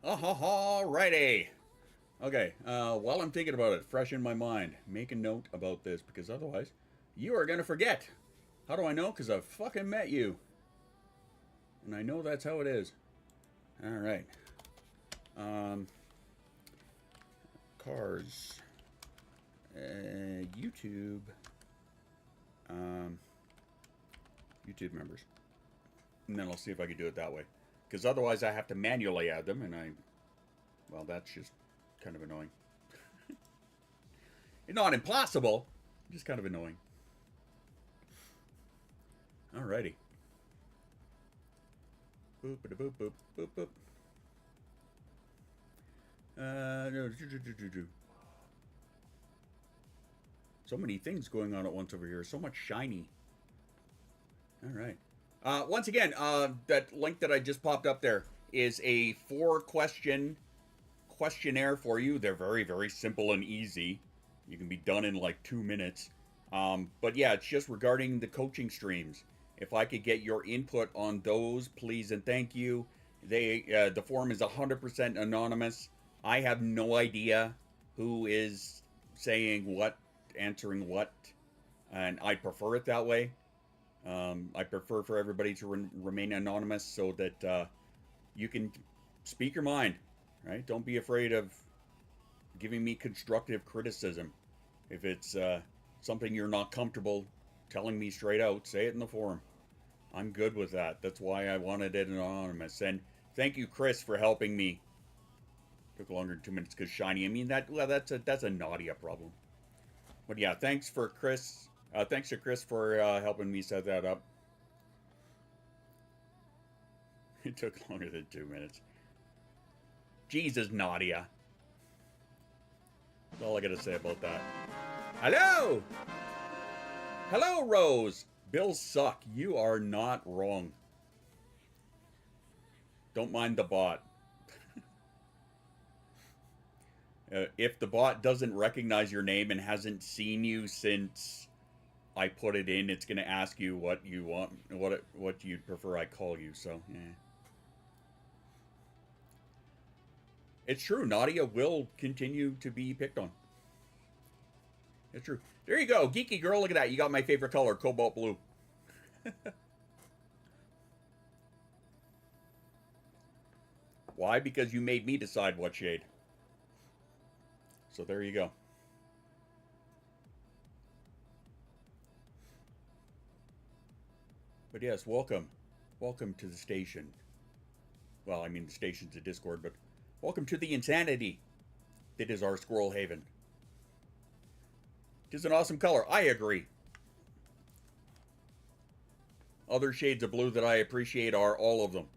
Speaker 5: Alrighty. Okay, while I'm thinking about it, fresh in my mind, make a note about this because otherwise you are going to forget. How do I know? Because I've fucking met you. And I know that's how it is. Alright. Cars. YouTube. YouTube members. And then I'll see if I can do it that way. Because otherwise I have to manually add them, and well, that's just kind of annoying. It's not impossible, just kind of annoying. Alrighty. Boop, boop, boop, boop, boop. So many things going on at once over here. So much shiny. Alright. Once again, that link that I just popped up there is a 4-question questionnaire for you. They're very, very simple and easy. You can be done in like 2 minutes. But yeah, it's just regarding the coaching streams. If I could get your input on those, please and thank you. The form is 100% anonymous. I have no idea who is saying what, answering what, and I prefer it that way. I prefer for everybody to remain anonymous so that you can speak your mind, right? Don't be afraid of giving me constructive criticism. If it's something you're not comfortable telling me straight out, say it in the forum. I'm good with that. That's why I wanted it anonymous. And thank you, Chris, for helping me Took longer than 2 minutes because shiny. I mean, that's a Nadia problem. But yeah, thanks for Chris. Thanks to Chris for helping me set that up. It took longer than 2 minutes. Jesus, Nadia. That's all I gotta say about that. Hello! Hello, Rose! Bills suck. You are not wrong. Don't mind the bot. If the bot doesn't recognize your name and hasn't seen you since I put it in, it's going to ask you what you want, what you'd prefer I call you. So, yeah. It's true. Nadia will continue to be picked on. It's true. There you go. Geeky girl. Look at that. You got my favorite color, cobalt blue. Why? Because you made me decide what shade. So there you go. But yes, welcome. Welcome to the station. Well, I mean, the station's a Discord, but welcome to the insanity that is our Squirrel Haven. It is an awesome color. I agree. Other shades of blue that I appreciate are all of them.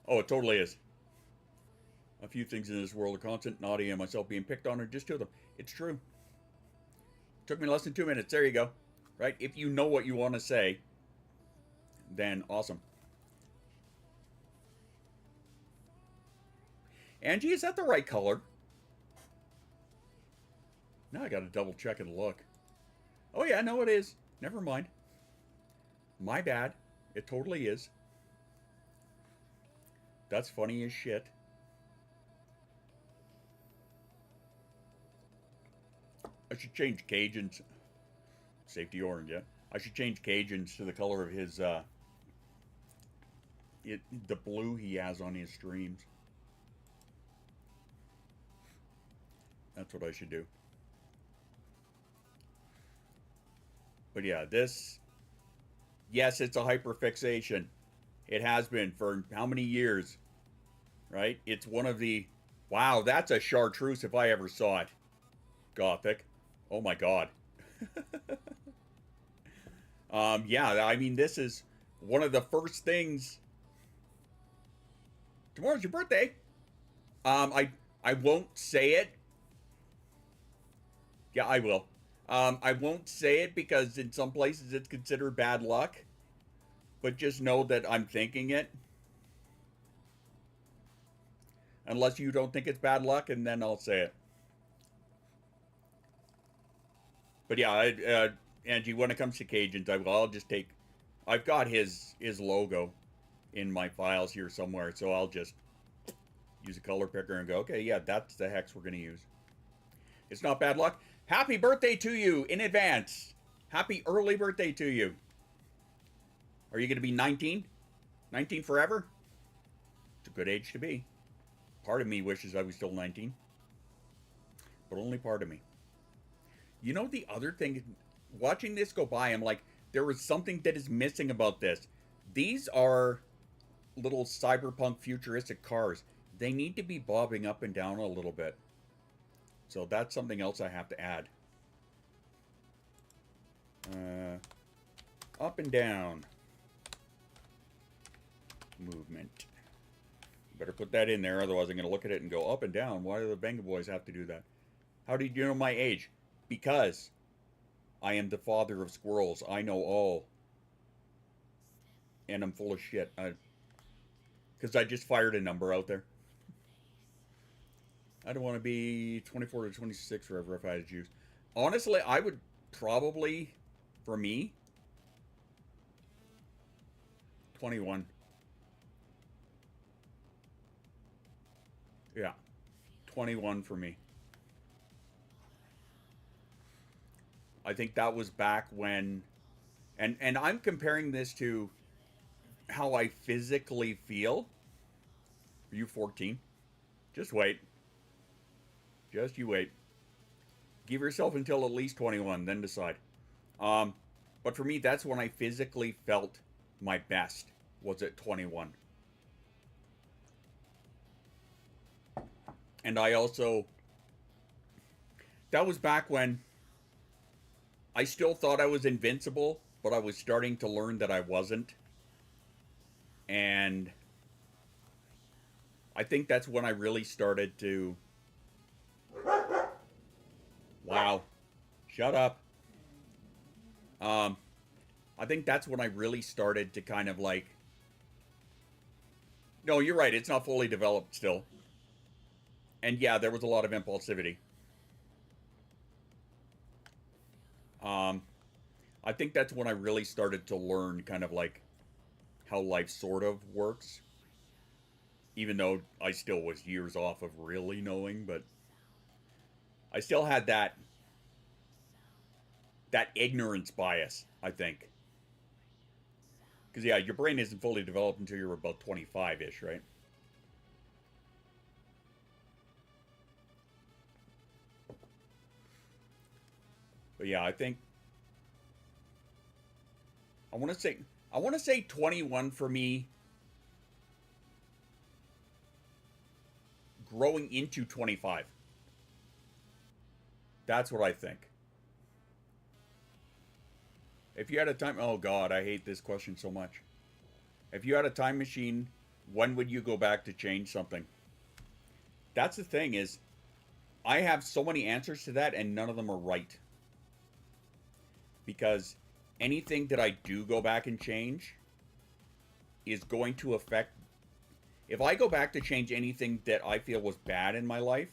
Speaker 5: Oh, it totally is. A few things in this world are constant. Nadia and myself being picked on are just two of them. It's true. Took me less than 2 minutes. There you go. Right? If you know what you want to say, then awesome. Angie, is that the right color? Now I got to double check and look. Oh yeah, no it is. Never mind. My bad. It totally is. That's funny as shit. I should change Cajun's safety orange, yeah. I should change Cajun's to the color of his the blue he has on his streams. That's what I should do. But yeah, this, yes, it's a hyperfixation. It has been for how many years, right? It's one of the, wow, that's a chartreuse if I ever saw it. Gothic. Oh my God. Yeah, I mean, this is one of the first things. Tomorrow's your birthday. I won't say it. Yeah, I will. I won't say it because in some places it's considered bad luck. But just know that I'm thinking it. Unless you don't think it's bad luck, and then I'll say it. But yeah, Angie, when it comes to Cajuns, I'll just take... I've got his logo in my files here somewhere, so I'll just use a color picker and go, okay, yeah, that's the hex we're going to use. It's not bad luck. Happy birthday to you in advance. Happy early birthday to you. Are you going to be 19? 19 forever? It's a good age to be. Part of me wishes I was still 19. But only part of me. You know the other thing, watching this go by, I'm like, there was something that is missing about this. These are little cyberpunk futuristic cars. They need to be bobbing up and down a little bit. So that's something else I have to add. Up and down. Movement. Better put that in there, otherwise I'm going to look at it and go up and down. Why do the Venga Boys have to do that? How do you know my age? Because I am the father of squirrels. I know all. And I'm full of shit. Because I just fired a number out there. I don't want to be 24 to 26 forever if I had to choose. Honestly, I would probably, for me, 21. Yeah. 21 for me. I think that was back when, and I'm comparing this to how I physically feel. Are you 14? Just wait. Just you wait. Give yourself until at least 21, then decide. But for me, that's when I physically felt my best, was at 21. And I also, that was back when I still thought I was invincible, but I was starting to learn that I wasn't. And I think that's when I really started to, wow, shut up. I think that's when I really started to kind of like, no, you're right, it's not fully developed still. And yeah, there was a lot of impulsivity. I think that's when I really started to learn kind of like how life sort of works. Even though I still was years off of really knowing, but I still had that ignorance bias, I think. Because yeah, your brain isn't fully developed until you're about 25-ish, right? But yeah, I think I want to say 21 for me, growing into 25. That's what I think. If you had a time, oh God, I hate this question so much. If you had a time machine, when would you go back to change something? That's the thing is, I have so many answers to that and none of them are right. Because anything that I do go back and change is going to affect, if I go back to change anything that I feel was bad in my life,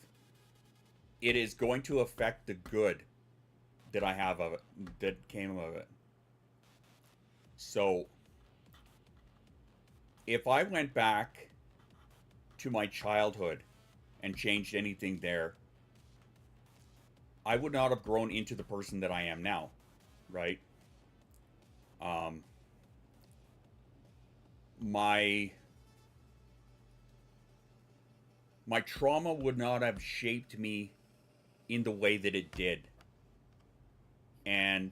Speaker 5: it is going to affect the good that I have of it, that came of it. So, if I went back to my childhood and changed anything there, I would not have grown into the person that I am now, right? My trauma would not have shaped me in the way that it did. And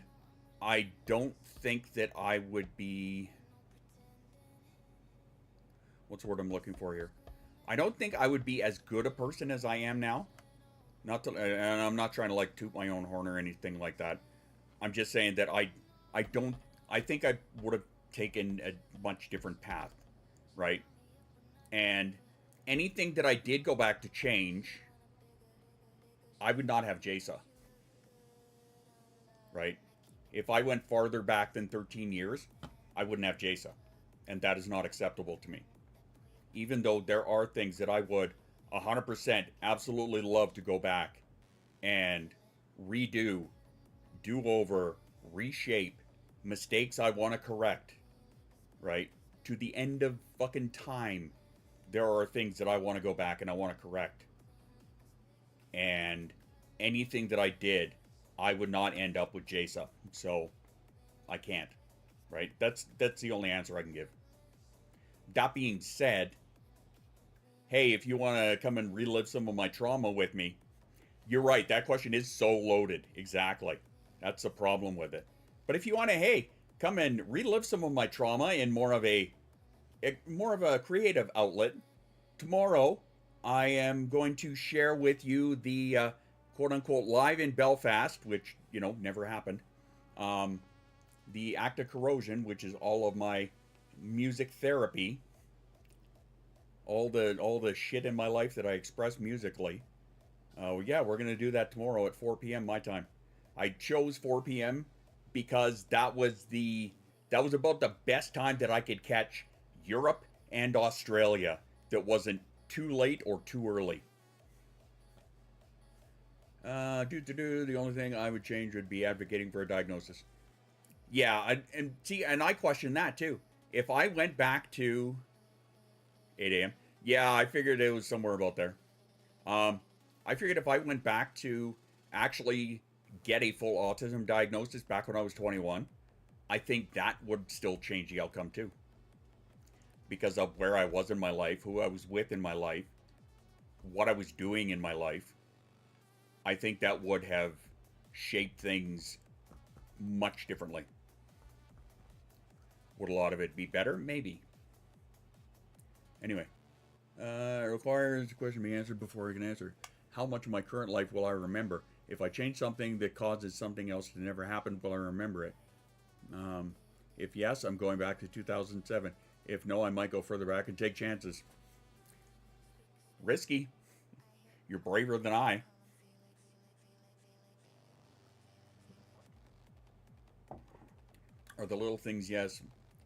Speaker 5: I don't think that I would be, what's the word I'm looking for here? I don't think I would be as good a person as I am now. Not to, and I'm not trying to like toot my own horn or anything like that. I'm just saying that I think I would have taken a much different path, right? And anything that I did go back to change, I would not have JASA, right? If I went farther back than 13 years, I wouldn't have JASA. And that is not acceptable to me. Even though there are things that I would 100% absolutely love to go back and redo, do over, reshape, mistakes I want to correct, right? To the end of fucking time, there are things that I want to go back and I want to correct. And anything that I did, I would not end up with JASA. So, I can't, right? That's the only answer I can give. That being said, hey, if you want to come and relive some of my trauma with me, you're right, that question is so loaded. Exactly. That's the problem with it. But if you want to, hey, come and relive some of my trauma in more of a creative outlet, tomorrow I am going to share with you the quote-unquote live in Belfast, which, you know, never happened. The Act of Corrosion, which is all of my music therapy. All the shit in my life that I express musically. Yeah, we're going to do that tomorrow at 4 p.m. my time. I chose 4 p.m. because that was about the best time that I could catch Europe and Australia that wasn't too late or too early. The only thing I would change would be advocating for a diagnosis. Yeah, and I question that too. If I went back to 8 a.m., yeah, I figured it was somewhere about there. I figured if I went back to actually get a full autism diagnosis back when I was 21, I think that would still change the outcome too. Because of where I was in my life, who I was with in my life, what I was doing in my life. I think that would have shaped things much differently. Would a lot of it be better? Maybe. Anyway, It requires the question be answered before I can answer. How much of my current life will I remember? If I change something that causes something else to never happen, will I remember it? If yes, I'm going back to 2007. If no, I might go further back and take chances. Risky. You're braver than I. Are the little things, yes,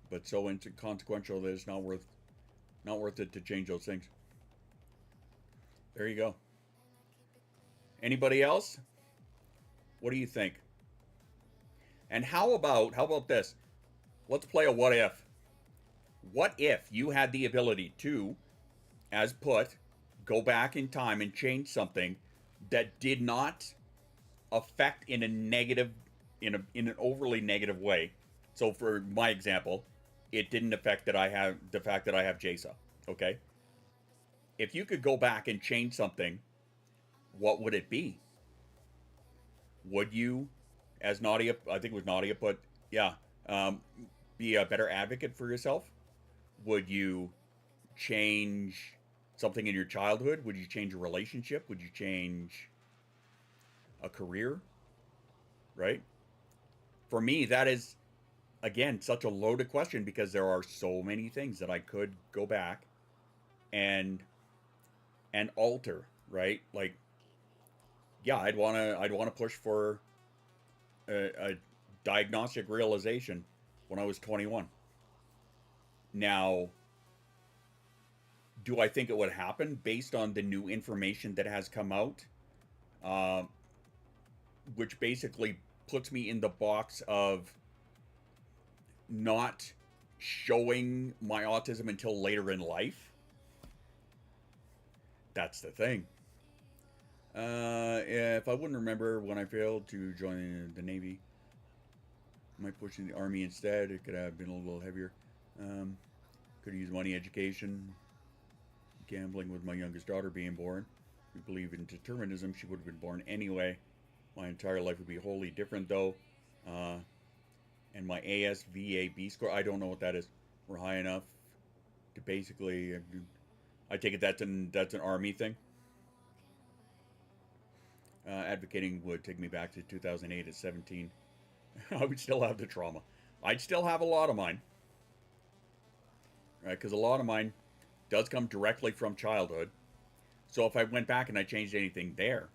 Speaker 5: but so inconsequential that it's not worth it to change those things. There you go. Anybody else? What do you think? And how about this? Let's play a what if. What if you had the ability to, as put, go back in time and change something that did not affect in a negative, in an overly negative way? So for my example, it didn't affect the fact that I have JASA. Okay. If you could go back and change something, what would it be? Would you, as Nadia, I think it was Nadia, but yeah, be a better advocate for yourself? Would you change something in your childhood? Would you change a relationship? Would you change a career? Right? For me, that is, again, such a loaded question because there are so many things that I could go back and alter, right? Like, yeah, I'd want to push for a diagnostic realization when I was 21. Now, do I think it would happen based on the new information that has come out? Which basically puts me in the box of not showing my autism until later in life. That's the thing. If I wouldn't remember when I failed to join the Navy, I might push in the Army instead. It could have been a little heavier. Could have used money, education, gambling with my youngest daughter being born. We believe in determinism. She would have been born anyway. My entire life would be wholly different though. And my ASVAB score, I don't know what that is, were high enough to basically, I take it that's an Army thing. Advocating would take me back to 2008 at 17. I would still have the trauma. I'd still have a lot of mine. Right, because a lot of mine does come directly from childhood. So if I went back and I changed anything there,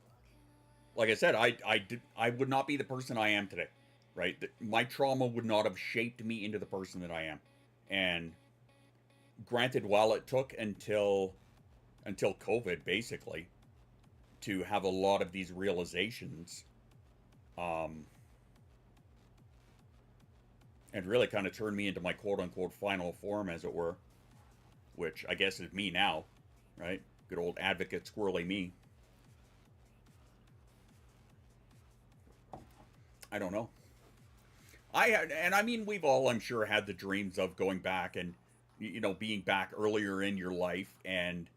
Speaker 5: like I said, I would not be the person I am today. Right? My trauma would not have shaped me into the person that I am. And granted, while it took until COVID, basically, to have a lot of these realizations, and really kind of turned me into my quote-unquote final form, as it were, which I guess is me now, right? Good old advocate, squirrely me. I don't know. I mean, we've all, I'm sure, had the dreams of going back and, you know, being back earlier in your life and,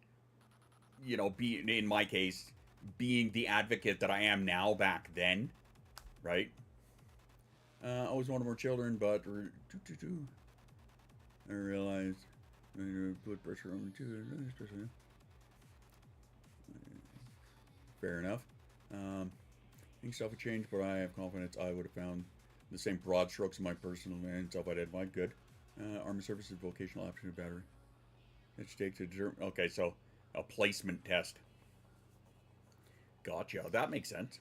Speaker 5: you know, being, in my case, being the advocate that I am now back then, right? I was one of our children, but I realized I put pressure on me too. Fair enough. I think stuff would change, but I have confidence I would have found the same broad strokes in my personal and self-identified. Good. Army services, vocational aptitude battery. Let's take to okay, so a placement test. Gotcha. That makes sense.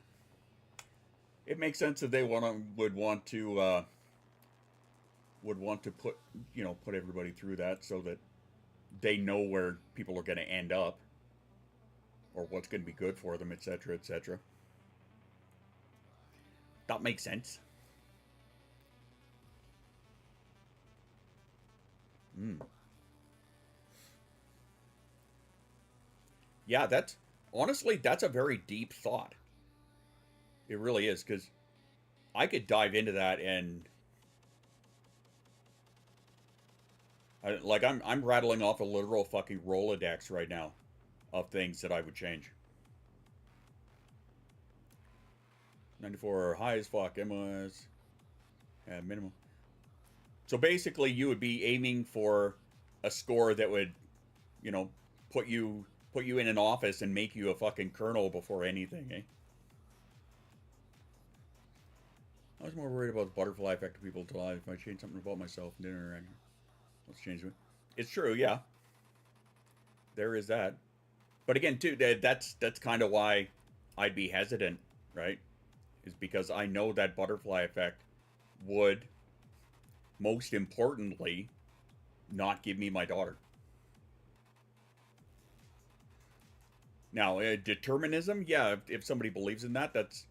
Speaker 5: It makes sense that they would want to put everybody through that so that they know where people are going to end up or what's going to be good for them, etc., etc. That makes sense. Yeah, that's a very deep thought. It really is, because I could dive into that and I'm rattling off a literal fucking Rolodex right now of things that I would change. 94 high as fuck, MOS minimum. So basically you would be aiming for a score that would, you know, put you in an office and make you a fucking colonel before anything, eh? I was more worried about the butterfly effect of people's lives. If I change something about myself and didn't interact, let's change it. It's true, yeah. There is that. But again, too, that's kind of why I'd be hesitant, right? Is because I know that butterfly effect would, most importantly, not give me my daughter. Now, determinism, yeah, if somebody believes in that, that's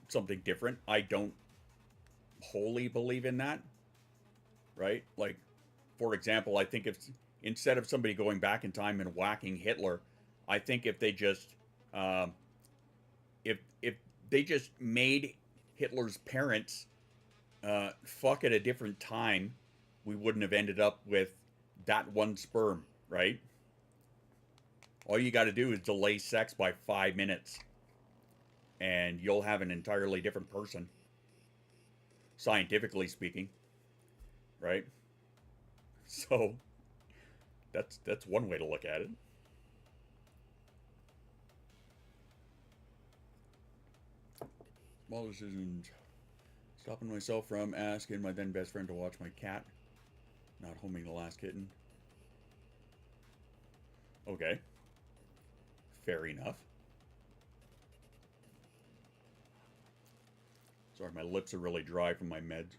Speaker 5: something different. I don't wholly believe in that, right? Like, for example, I think if instead of somebody going back in time and whacking Hitler, I think if they just if they just made Hitler's parents fuck at a different time, we wouldn't have ended up with that one sperm, right? All you got to do is delay sex by 5 minutes, and you'll have an entirely different person, scientifically speaking, right? So that's one way to look at it. Small decisions. Stopping myself from asking my then best friend to watch my cat. Not homing the last kitten. Okay. Fair enough. Sorry, my lips are really dry from my meds.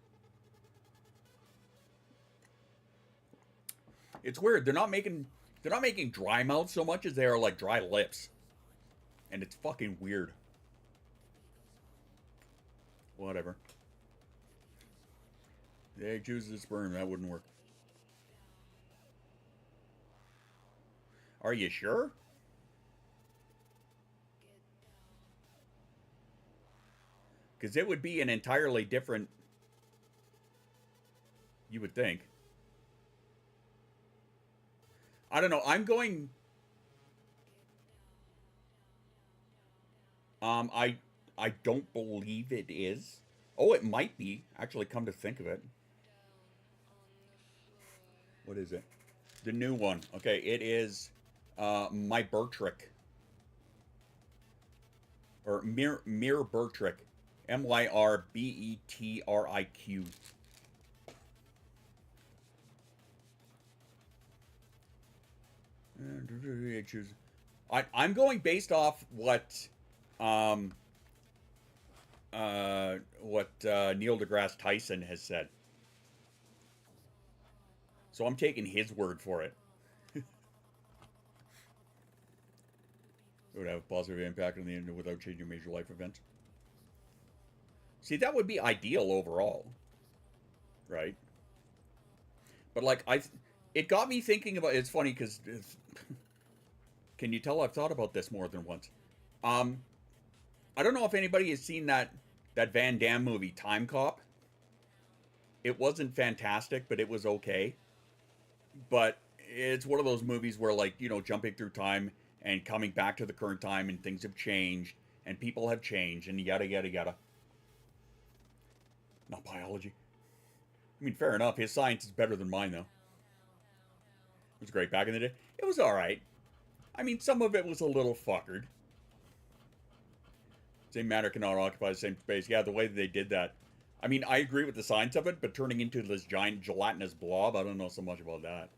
Speaker 5: It's weird. They're not making dry mouth so much as they are like dry lips. And it's fucking weird. Whatever. The egg chooses the sperm. That wouldn't work. Are you sure? Because it would be an entirely different... You would think. I don't know. I'm going... I don't believe it is. Oh, it might be. Actually, come to think of it. What is it? The new one. Okay, it is My Bertrick. Or Mir Bertrick. Myrbetriq. I'm going based off what Neil deGrasse Tyson has said. So I'm taking his word for it. It would have a positive impact on the internet without changing major life events. See, that would be ideal overall. Right? But like, it got me thinking about, it's funny because, can you tell I've thought about this more than once? I don't know if anybody has seen that Van Damme movie, Time Cop. It wasn't fantastic, but it was okay. But it's one of those movies where, like, you know, jumping through time and coming back to the current time and things have changed and people have changed and yada, yada, yada. Not biology. I mean, fair enough. His science is better than mine, though. It was great back in the day. It was alright. I mean, some of it was a little fuckered. Same matter cannot occupy the same space. Yeah, the way that they did that. I mean, I agree with the science of it, but turning into this giant gelatinous blob, I don't know so much about that.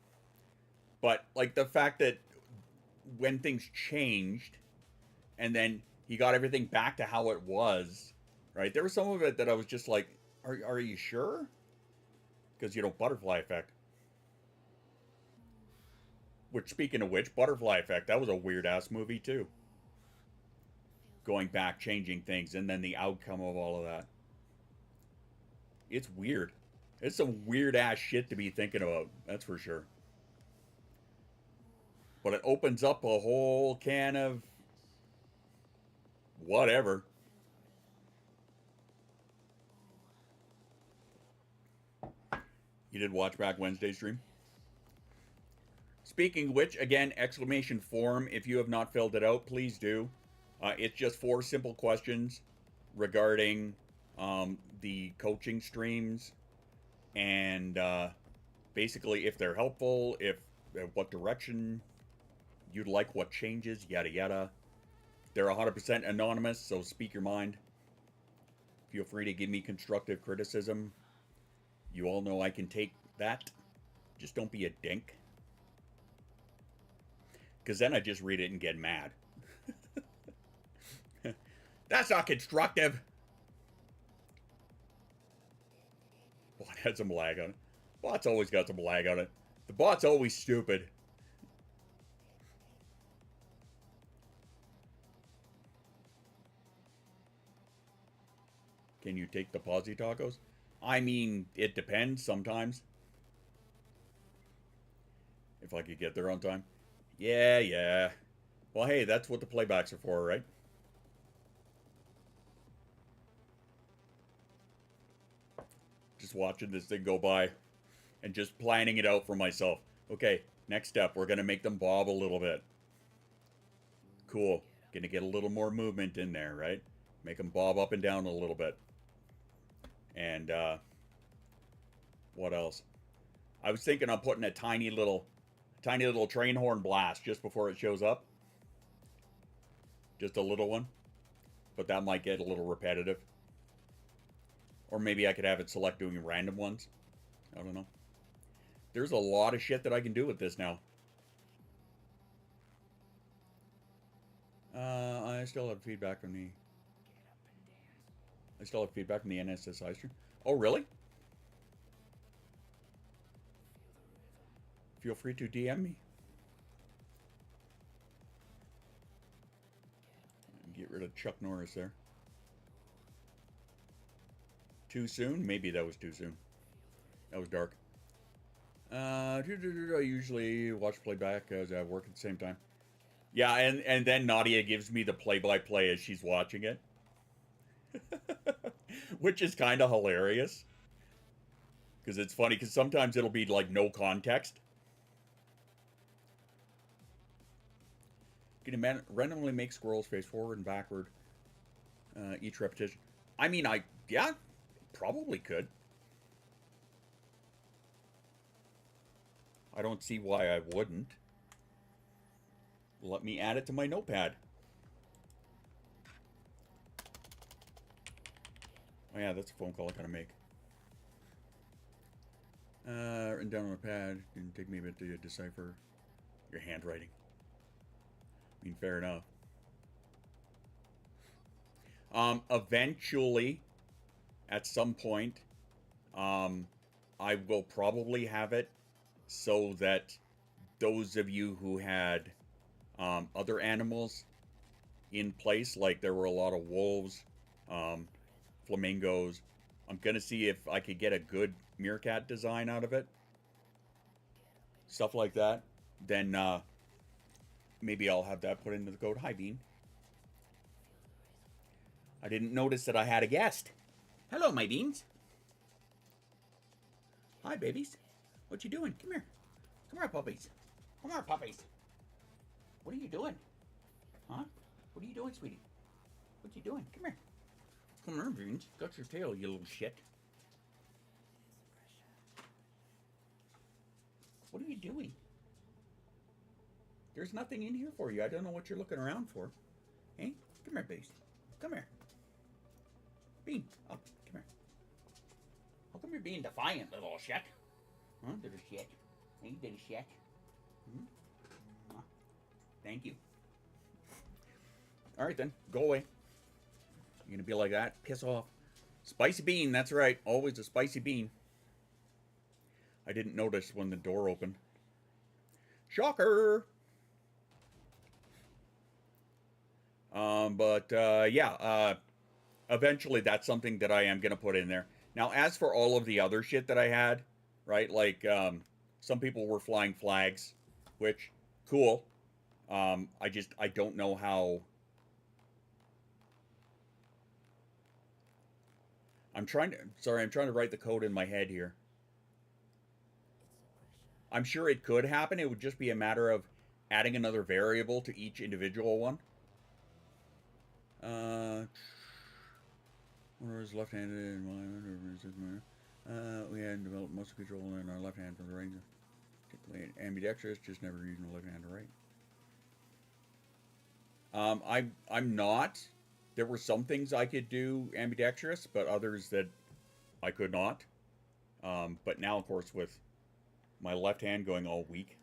Speaker 5: But, like, the fact that when things changed, and then he got everything back to how it was, right? There was some of it that I was just like, are you sure? Because, you know, butterfly effect. Which, speaking of which, butterfly effect, that was a weird-ass movie, too. Going back, changing things, and then the outcome of all of that. It's weird. It's some weird-ass shit to be thinking about, that's for sure. But it opens up a whole can of... whatever. You did watch back Wednesday's stream? Speaking of which, again, exclamation form. If you have not filled it out, please do. It's just 4 simple questions regarding the coaching streams and basically if they're helpful, if what direction You'd like what changes, yada yada. They're 100% anonymous, so speak your mind. Feel free to give me constructive criticism. You all know I can take that. Just don't be a dink. Because then I just read it and get mad. That's not constructive. Bot had some lag on it. Bot's always got some lag on it. The bot's always stupid. Can you take the Posy tacos? I mean, it depends sometimes. If I could get there on time. Yeah. Well, hey, that's what the playbacks are for, right? Just watching this thing go by and just planning it out for myself. Okay, next step, we're going to make them bob a little bit. Cool. Going to get a little more movement in there, right? Make them bob up and down a little bit. And, what else? I was thinking of putting a tiny little train horn blast just before it shows up. Just a little one. But that might get a little repetitive. Or maybe I could have it select doing random ones. I don't know. There's a lot of shit that I can do with this now. I still have feedback from the... NSSI stream. Oh, really? Feel free to DM me. Get rid of Chuck Norris there. Too soon? Maybe that was too soon. That was dark. I usually watch playback as I work at the same time. Yeah, and then Nadia gives me the play-by-play as she's watching it. Which is kind of hilarious. Because it's funny, because sometimes it'll be like no context. Can you randomly make squirrels face forward and backward each repetition? I mean, yeah, probably could. I don't see why I wouldn't. Let me add it to my notepad. Oh yeah, that's a phone call I gotta make. Written down on a pad. Didn't take me a bit to decipher your handwriting. I mean, fair enough. Eventually, at some point, I will probably have it so that those of you who had other animals in place, like there were a lot of wolves, flamingos. I'm gonna see if I could get a good meerkat design out of it. Stuff like that. Then maybe I'll have that put into the code. Hi, Bean. I didn't notice that I had a guest. Hello, my beans. Hi, babies. What you doing? Come here. Come here, puppies. Come here, puppies. What are you doing? Huh? What are you doing, sweetie? What you doing? Come here. Come here, Beans. Got your tail, you little shit. What are you doing? There's nothing in here for you. I don't know what you're looking around for. Hey, come here, Beans. Come here. Bean, up. Come here. How come you're being defiant, little shit? Huh, little shit? Hey, little shit. Hmm? Huh? Thank you. All right, then. Go away. You're gonna be like that? Piss off. Spicy bean, that's right. Always a spicy bean. I didn't notice when the door opened. Shocker! Eventually that's something that I am gonna put in there. Now, as for all of the other shit that I had, right, like, some people were flying flags, which, cool. I don't know how... I'm trying to write the code in my head here. I'm sure it could happen. It would just be a matter of adding another variable to each individual one. One is left-handed and we had developed muscle control in our left hand from the range. Particularly ambidextrous, just never using the left hand to right. I'm not. There were some things I could do ambidextrous, but others that I could not. But now, of course, with my left hand going all weak.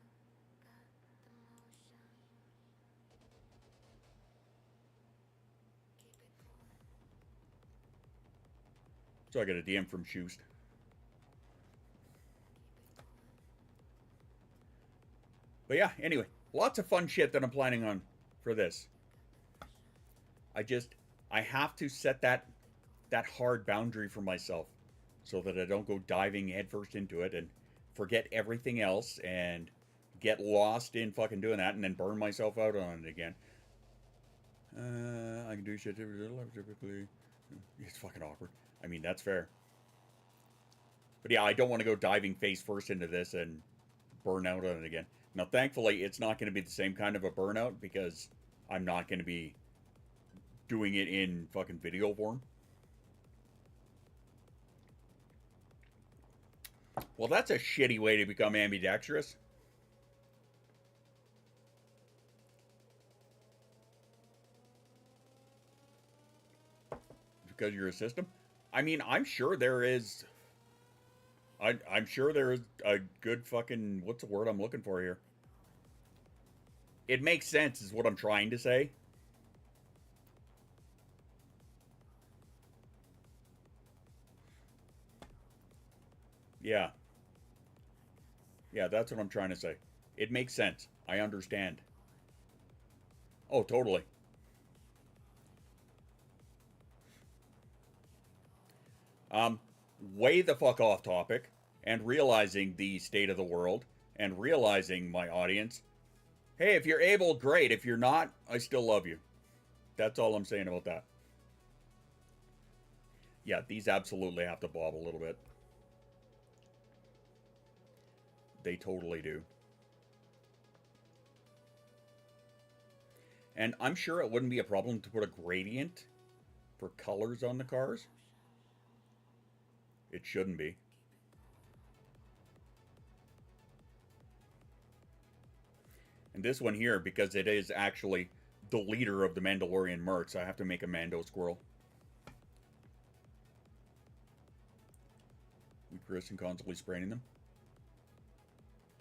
Speaker 5: So I got a DM from Shoost. But yeah, anyway, lots of fun shit that I'm planning on for this. I have to set that hard boundary for myself so that I don't go diving headfirst into it and forget everything else and get lost in fucking doing that and then burn myself out on it again. I can do shit typically. It's fucking awkward. I mean, that's fair. But yeah, I don't want to go diving face first into this and burn out on it again. Now, thankfully, it's not going to be the same kind of a burnout because I'm not going to be doing it in fucking video form. Well, that's a shitty way to become ambidextrous. Because you're a system? I mean, I'm sure there is... I'm sure there is a good fucking... What's the word I'm looking for here? It makes sense is what I'm trying to say. Yeah. Yeah, that's what I'm trying to say. It makes sense. I understand. Oh, totally. Way the fuck off topic, and realizing the state of the world, and realizing my audience. Hey, if you're able, great. If you're not, I still love you. That's all I'm saying about that. Yeah, these absolutely have to bob a little bit. They totally do. And I'm sure it wouldn't be a problem to put a gradient for colors on the cars. It shouldn't be. And this one here, because it is actually the leader of the Mandalorian mercs, I have to make a Mando squirrel. We Chris and constantly spraying them.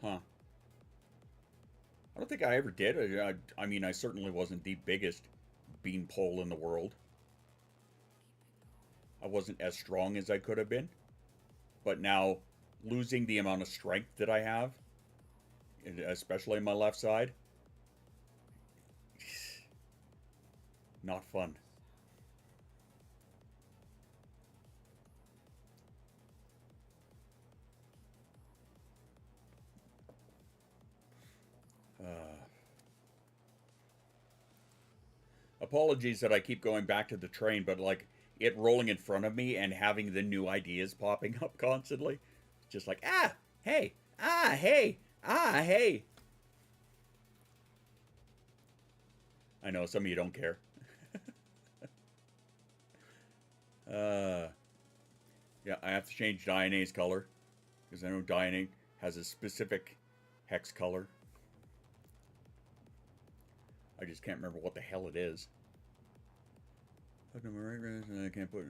Speaker 5: Huh. I don't think I ever did. I mean, I certainly wasn't the biggest beanpole in the world. I wasn't as strong as I could have been. But now, losing the amount of strength that I have, especially on my left side, not fun. Apologies that I keep going back to the train, but like it rolling in front of me and having the new ideas popping up constantly. Just like, hey, hey, hey. I know some of you don't care. Yeah, I have to change Diana's color because I know Diana has a specific hex color. I just can't remember what the hell it is. Fucking right wrist, and I can't put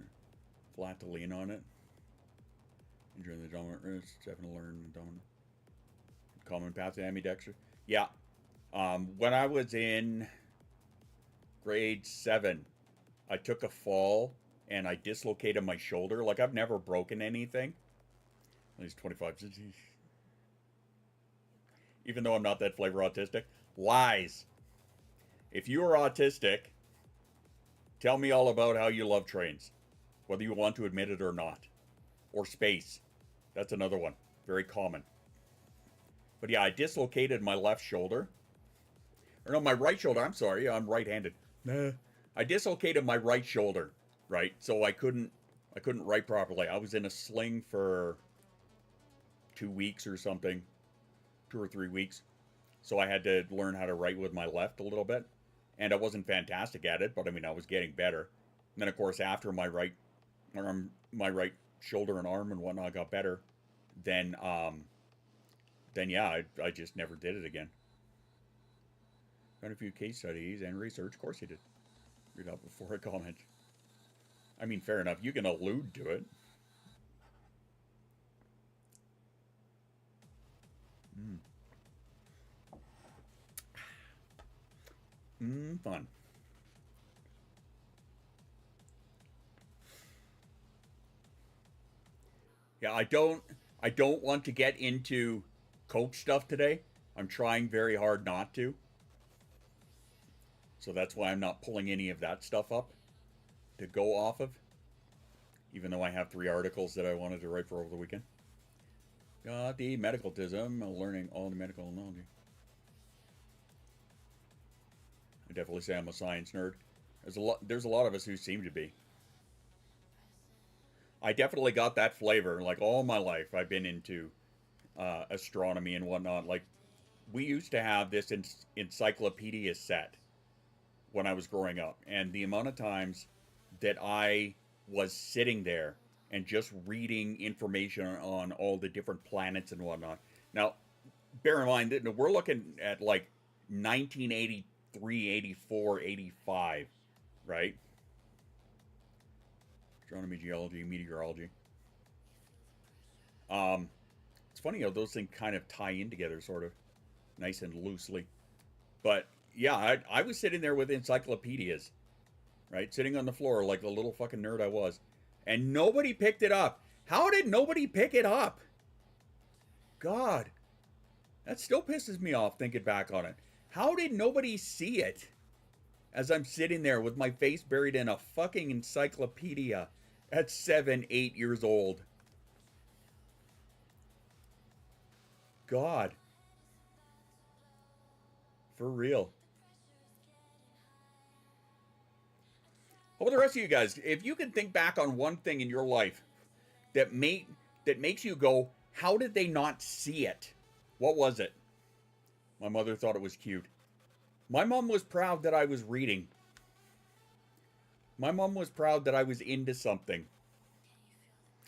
Speaker 5: flat to lean on it. Enjoy the dominant wrist, definitely learn the dominant. Common path to ambidextrous. Yeah. When I was in grade 7, I took a fall and I dislocated my shoulder. Like, I've never broken anything. At least 25. Even though I'm not that flavor autistic. Lies. If you are autistic, tell me all about how you love trains. Whether you want to admit it or not. Or space. That's another one. Very common. But yeah, I dislocated my left shoulder. Or no, my right shoulder. I'm sorry. I'm right-handed. I dislocated my right shoulder. Right? So I couldn't write properly. I was in a sling for 2 weeks or something. 2 or 3 weeks. So I had to learn how to write with my left a little bit. And I wasn't fantastic at it, but I mean, I was getting better. And then, of course, after my right arm, my right shoulder and arm and whatnot got better, then yeah, I just never did it again. Found a few case studies and research. Of course you did. Read out before I comment. I mean, fair enough. You can allude to it. Fun. Yeah, I don't want to get into Coke stuff today. I'm trying very hard not to. So that's why I'm not pulling any of that stuff up to go off of. Even though I have 3 articles that I wanted to write for over the weekend. Got the medicalism, learning all the medical knowledge. I definitely say I'm a science nerd. There's a lot of us who seem to be. I definitely got that flavor. Like all my life, I've been into astronomy and whatnot. Like we used to have this encyclopedia set when I was growing up, and the amount of times that I was sitting there and just reading information on all the different planets and whatnot. Now, bear in mind that we're looking at like 1983, 84, 85, right? Astronomy, geology, meteorology. It's funny how those things kind of tie in together, sort of nice and loosely. But yeah, I was sitting there with encyclopedias, right? Sitting on the floor like the little fucking nerd I was. And nobody picked it up. How did nobody pick it up? God. That still pisses me off thinking back on it. How did nobody see it? As I'm sitting there with my face buried in a fucking encyclopedia at 7, 8 years old. God. For real. How about the rest of you guys? If you can think back on one thing in your life that makes you go, how did they not see it? What was it? My mother thought it was cute. My mom was proud that I was reading. My mom was proud that I was into something.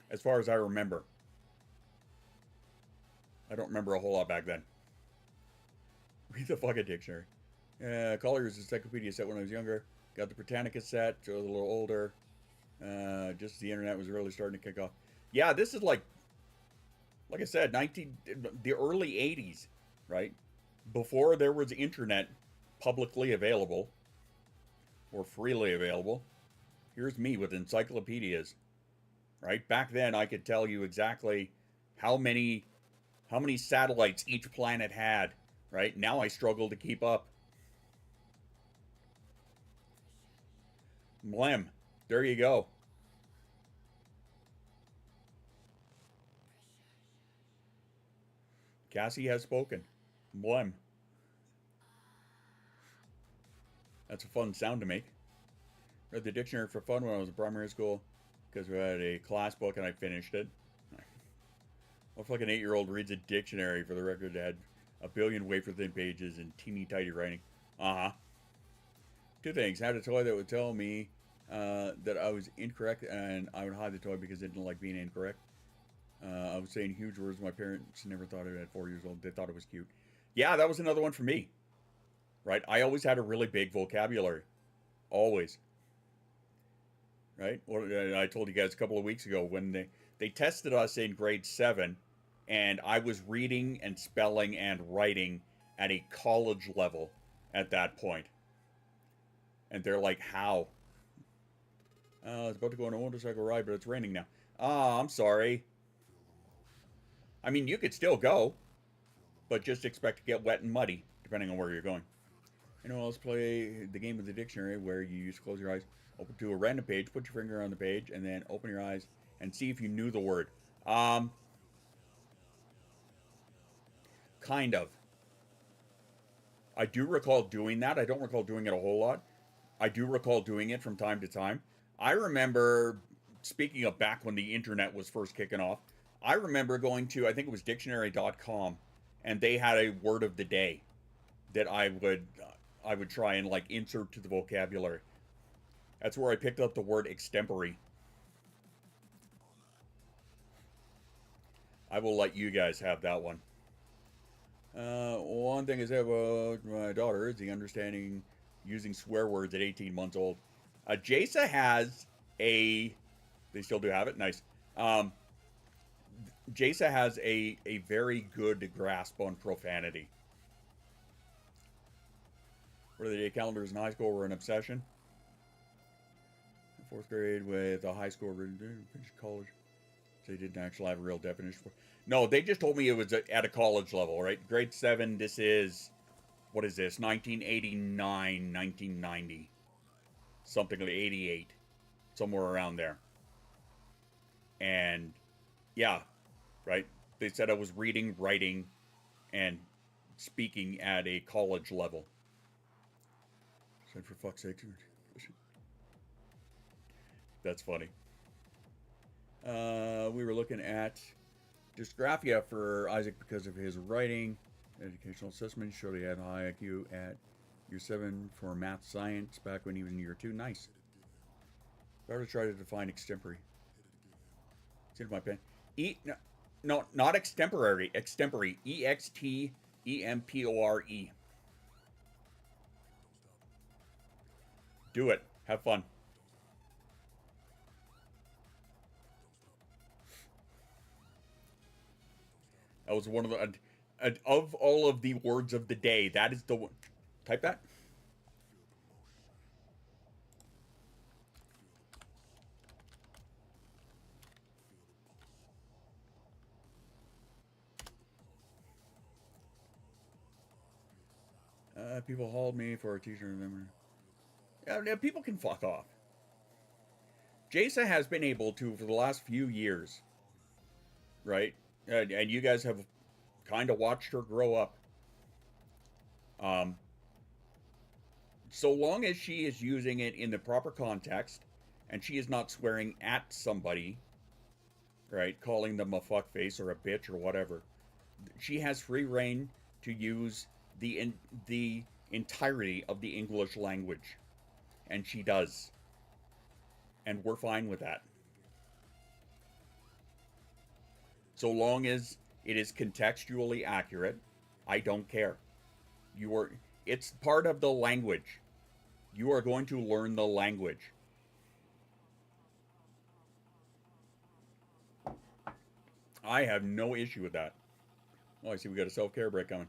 Speaker 5: As far as I remember. I don't remember a whole lot back then. Read the fucking dictionary. Collier's encyclopedia set when I was younger. Got the Britannica set, so I was a little older. Just the internet was really starting to kick off. Yeah, this is like I said, the early 80s, right? Before there was internet publicly available or freely available. Here's me with encyclopedias, right? Back then, I could tell you exactly how many satellites each planet had, right? Now I struggle to keep up. Mlem. There you go. Cassie has spoken. Mlem. That's a fun sound to make. Read the dictionary for fun when I was in primary school because we had a class book and I finished it. What fucking 8-year-old reads a dictionary? For the record, it had a billion wafer-thin pages and teeny-tiny writing. Uh-huh. 2 things. Had a toy that would tell me that I was incorrect, and I would hide the toy because I didn't like being incorrect. I was saying huge words. My parents never thought of it at 4 years old. They thought it was cute. Yeah, that was another one for me. Right? I always had a really big vocabulary. Always. Right? Well, I told you guys a couple of weeks ago when they tested us in grade 7, and I was reading and spelling and writing at a college level at that point. And they're like, how? It's about to go on a motorcycle ride, but it's raining now. I'm sorry. I mean, you could still go, but just expect to get wet and muddy, depending on where you're going. Anyone else play the game of the dictionary where you used to close your eyes, open to a random page, put your finger on the page, and then open your eyes and see if you knew the word? Kind of. I do recall doing that. I don't recall doing it a whole lot. I do recall doing it from time to time. I remember, speaking of back when the internet was first kicking off, I remember going to, I think it was dictionary.com, and they had a word of the day that I would try and like insert to the vocabulary. That's where I picked up the word extempore. I will let you guys have that one. One thing I say about my daughter is the understanding using swear words at 18 months old. Jasa has a. They still do have it? Nice. Jasa has a very good grasp on profanity. What are the day calendars in high school were an obsession? Fourth grade with a high school, finished college. So they didn't actually have a real definition for. No, they just told me it was at a college level, right? Grade 7, this is, what is this? 1989, 1990. Something like 88. Somewhere around there. And, yeah, right? They said I was reading, writing, and speaking at a college level. Said, for fuck's sake. That's funny. We were looking at dysgraphia for Isaac because of his writing. Educational assessment showed he had high IQ at year 7 for math science back when he was in year 2. Nice. I ought to try to define extempore. It's in my pen. No, not extemporary. Extempore. EXTEMPORE. Do it. Have fun. That was one of the of all of the words of the day. That is the one. Type that. People hauled me for a t-shirt. Yeah, people can fuck off. Jasa has been able to, for the last few years, right? And you guys have kind of watched her grow up. So long as she is using it in the proper context, and she is not swearing at somebody, right? Calling them a fuckface or a bitch or whatever. She has free reign to use the entirety of the English language. And she does. And we're fine with that. So long as it is contextually accurate, I don't care. It's part of the language. You are going to learn the language. I have no issue with that. Oh, I see we got a self-care break coming.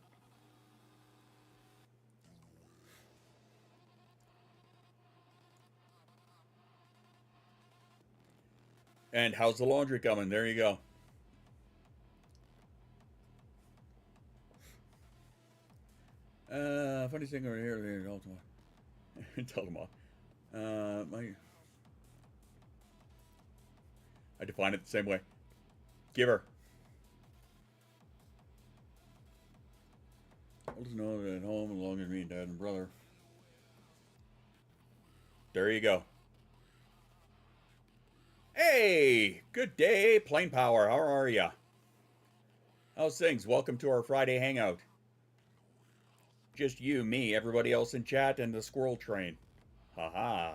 Speaker 5: And how's the laundry coming? There you go. Funny thing over here. Tell them all. I define it the same way. Give her. I'll just know that at home as long as me and dad and brother. There you go. Hey, good day, Plain Power. How are ya? How's things? Welcome to our Friday hangout. Just you, me, everybody else in chat, and the squirrel train. Haha.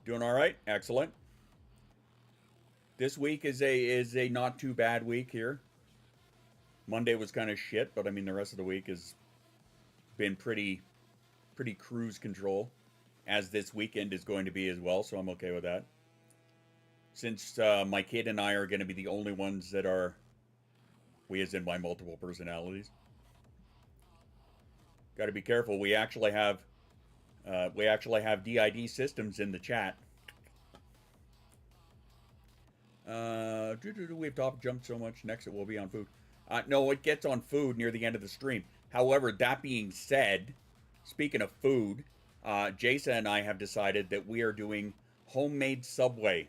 Speaker 5: Doing all right? Excellent. This week is a not too bad week here. Monday was kind of shit, but I mean the rest of the week has been pretty cruise control, as this weekend is going to be as well, so I'm okay with that. Since my kid and I are going to be the only ones that are, we as in my multiple personalities. Got to be careful. We actually have DID systems in the chat. We've top jumped so much. Next it will be on food. No, it gets on food near the end of the stream. However, that being said, speaking of food, Jasa and I have decided that we are doing homemade Subway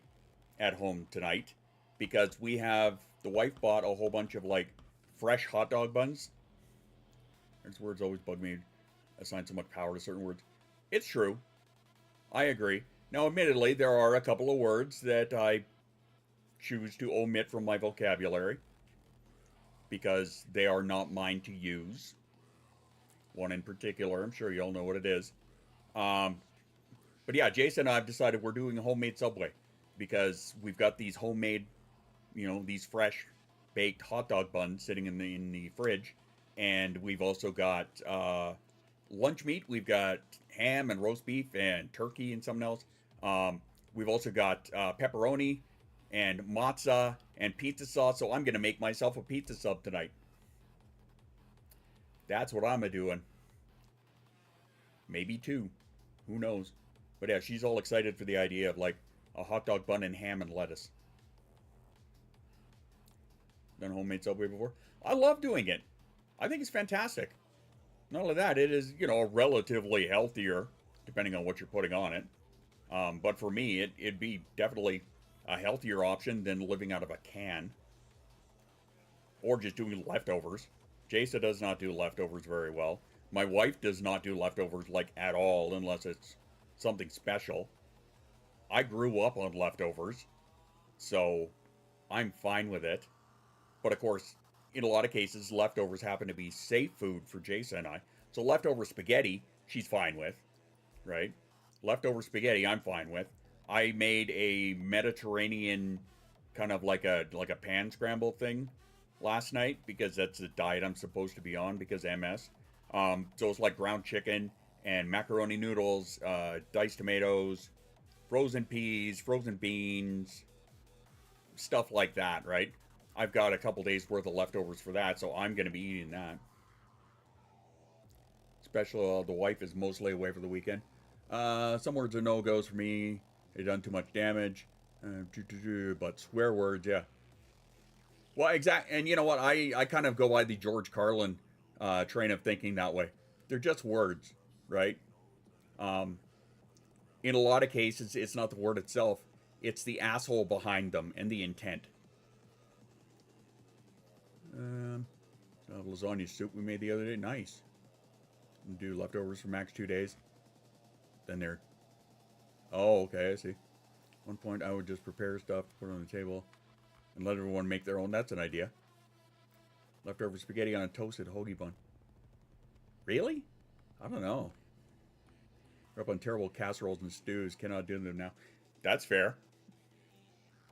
Speaker 5: at home tonight because the wife bought a whole bunch of like fresh hot dog buns. Those words always bug me. Assign so much power to certain words. It's true. I agree. Now, admittedly, there are a couple of words that I choose to omit from my vocabulary because they are not mine to use. One in particular, I'm sure you all know what it is. But yeah, Jason and I have decided we're doing a homemade Subway because we've got these homemade these fresh baked hot dog buns sitting in the fridge, and we've also got lunch meat. We've got ham and roast beef and turkey and something else. We've also got pepperoni and matzah and pizza sauce. So I'm gonna make myself a pizza sub tonight. That's what I'm a-doing. Maybe two. Who knows? But yeah, she's all excited for the idea of like a hot dog bun and ham and lettuce. Done homemade Subway before? I love doing it. I think it's fantastic. Not only that, it is, relatively healthier, depending on what you're putting on it. But for me, it'd be definitely a healthier option than living out of a can. Or just doing leftovers. Jasa does not do leftovers very well. My wife does not do leftovers, like, at all, unless it's something special. I grew up on leftovers, so I'm fine with it. But of course, in a lot of cases, leftovers happen to be safe food for Jasa and I. So leftover spaghetti, she's fine with, right? Leftover spaghetti, I'm fine with. I made a Mediterranean kind of like a pan scramble thing last night because that's the diet I'm supposed to be on because MS. So it's like ground chicken and macaroni noodles, diced tomatoes, frozen peas, frozen beans, stuff like that, right? I've got a couple days worth of leftovers for that, so I'm going to be eating that. Especially the wife is mostly away for the weekend. Some words are no-goes for me. They done too much damage. But swear words, yeah. Well, exactly. And you know what? I kind of go by the George Carlin train of thinking that way. They're just words, right? In a lot of cases, it's not the word itself. It's the asshole behind them and the intent. Lasagna soup we made the other day. Nice. Do leftovers for max 2 days. Then they're... Oh, okay, I see. At one point, I would just prepare stuff, put it on the table, and let everyone make their own. That's an idea. Leftover spaghetti on a toasted hoagie bun. Really? I don't know. Grew up on terrible casseroles and stews. Cannot do them now. That's fair.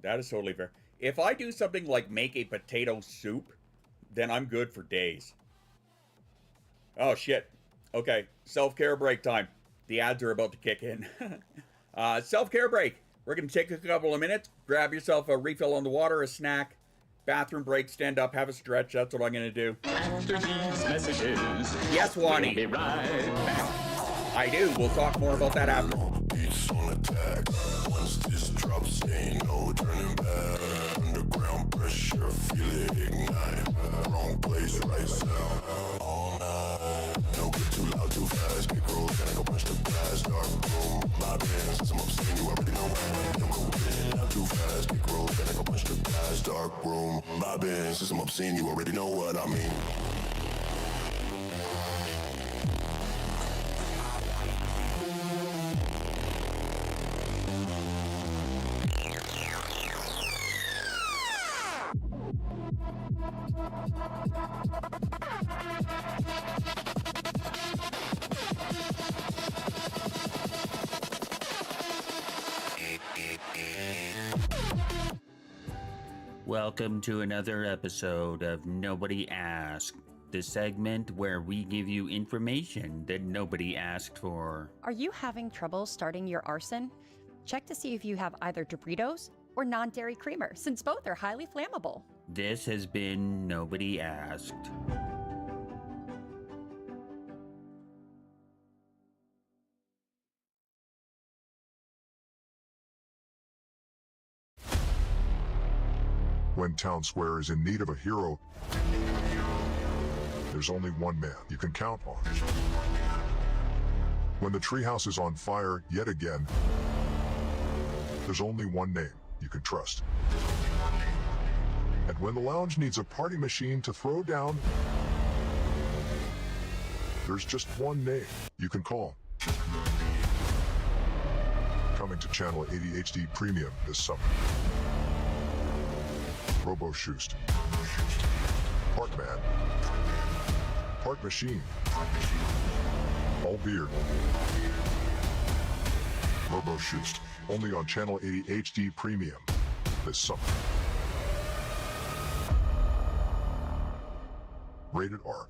Speaker 5: That is totally fair. If I do something like make a potato soup, then I'm good for days. Oh, shit. Okay, self-care break time. The ads are about to kick in. Self-care break. We're going to take a couple of minutes. Grab yourself a refill on the water, a snack. Bathroom break, stand up, have a stretch. That's what I'm going to do.
Speaker 1: After these messages,
Speaker 5: Yes, Wani.
Speaker 1: we'll be right back.
Speaker 5: I do. We'll talk more about that after.
Speaker 7: Beats on attack. Once this drops, ain't no turning back. Underground pressure, feel it ignite. Wrong place, right sound. All night. Don't get too loud, too fast. Kick roll, gotta go punch the glass. Dark room, my bands. Since I'm obscene, you already know. Don't go in out too fast. Kick roll, gotta go punch the glass. Dark room, my bands. Since I'm obscene, you already know what I mean.
Speaker 8: Welcome to another episode of Nobody Asked, the segment where we give you information that nobody asked for.
Speaker 9: Are you having trouble starting your arson? Check to see if you have either Doritos or non-dairy creamer, since both are highly flammable.
Speaker 8: This has been Nobody Asked.
Speaker 3: When Town Square is in need of a hero, there's only one man you can count on. When the treehouse is on fire yet again, there's only one name you can trust. And when the lounge needs a party machine to throw down, there's just one name you can call. Coming to channel ADHD Premium this summer. Robo Shoost. Part man. Part machine. All beard. Robo Shoost. Only on channel ADHD Premium this summer. Rated R.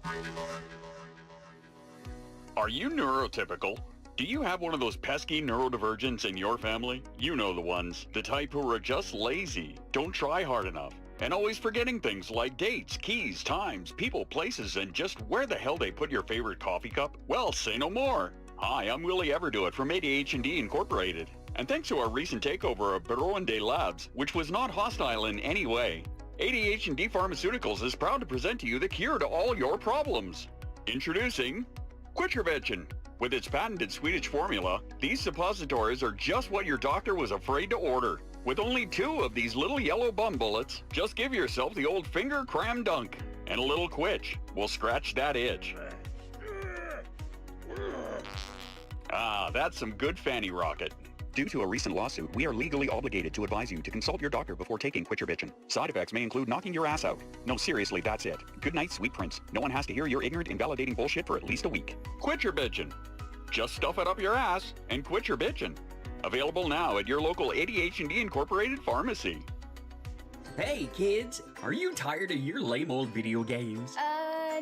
Speaker 4: Are you neurotypical? Do you have one of those pesky neurodivergents in your family? You know the ones. The type who are just lazy, don't try hard enough, and always forgetting things like dates, keys, times, people, places, and just where the hell they put your favorite coffee cup? Well, say no more. Hi, I'm Willie Everdoit from ADHD Incorporated. And thanks to our recent takeover of Baronde Labs, which was not hostile in any way, ADHD Pharmaceuticals is proud to present to you the cure to all your problems. Introducing Quitravecin. With its patented Swedish formula, these suppositories are just what your doctor was afraid to order. With only 2 of these little yellow bum bullets, just give yourself the old finger cram dunk, and a little quitch will scratch that itch. Ah, that's some good fanny rocket. Due to a recent lawsuit, we are legally obligated to advise you to consult your doctor before taking Quitravecin. Side effects may include knocking your ass out. No, seriously, that's it. Good night, sweet prince. No one has to hear your ignorant, invalidating bullshit for at least a week. Quitravecin. Just stuff it up your ass and quit your bitchin'. Available now at your local ADHD Incorporated pharmacy.
Speaker 10: Hey kids, are you tired of your lame old video games?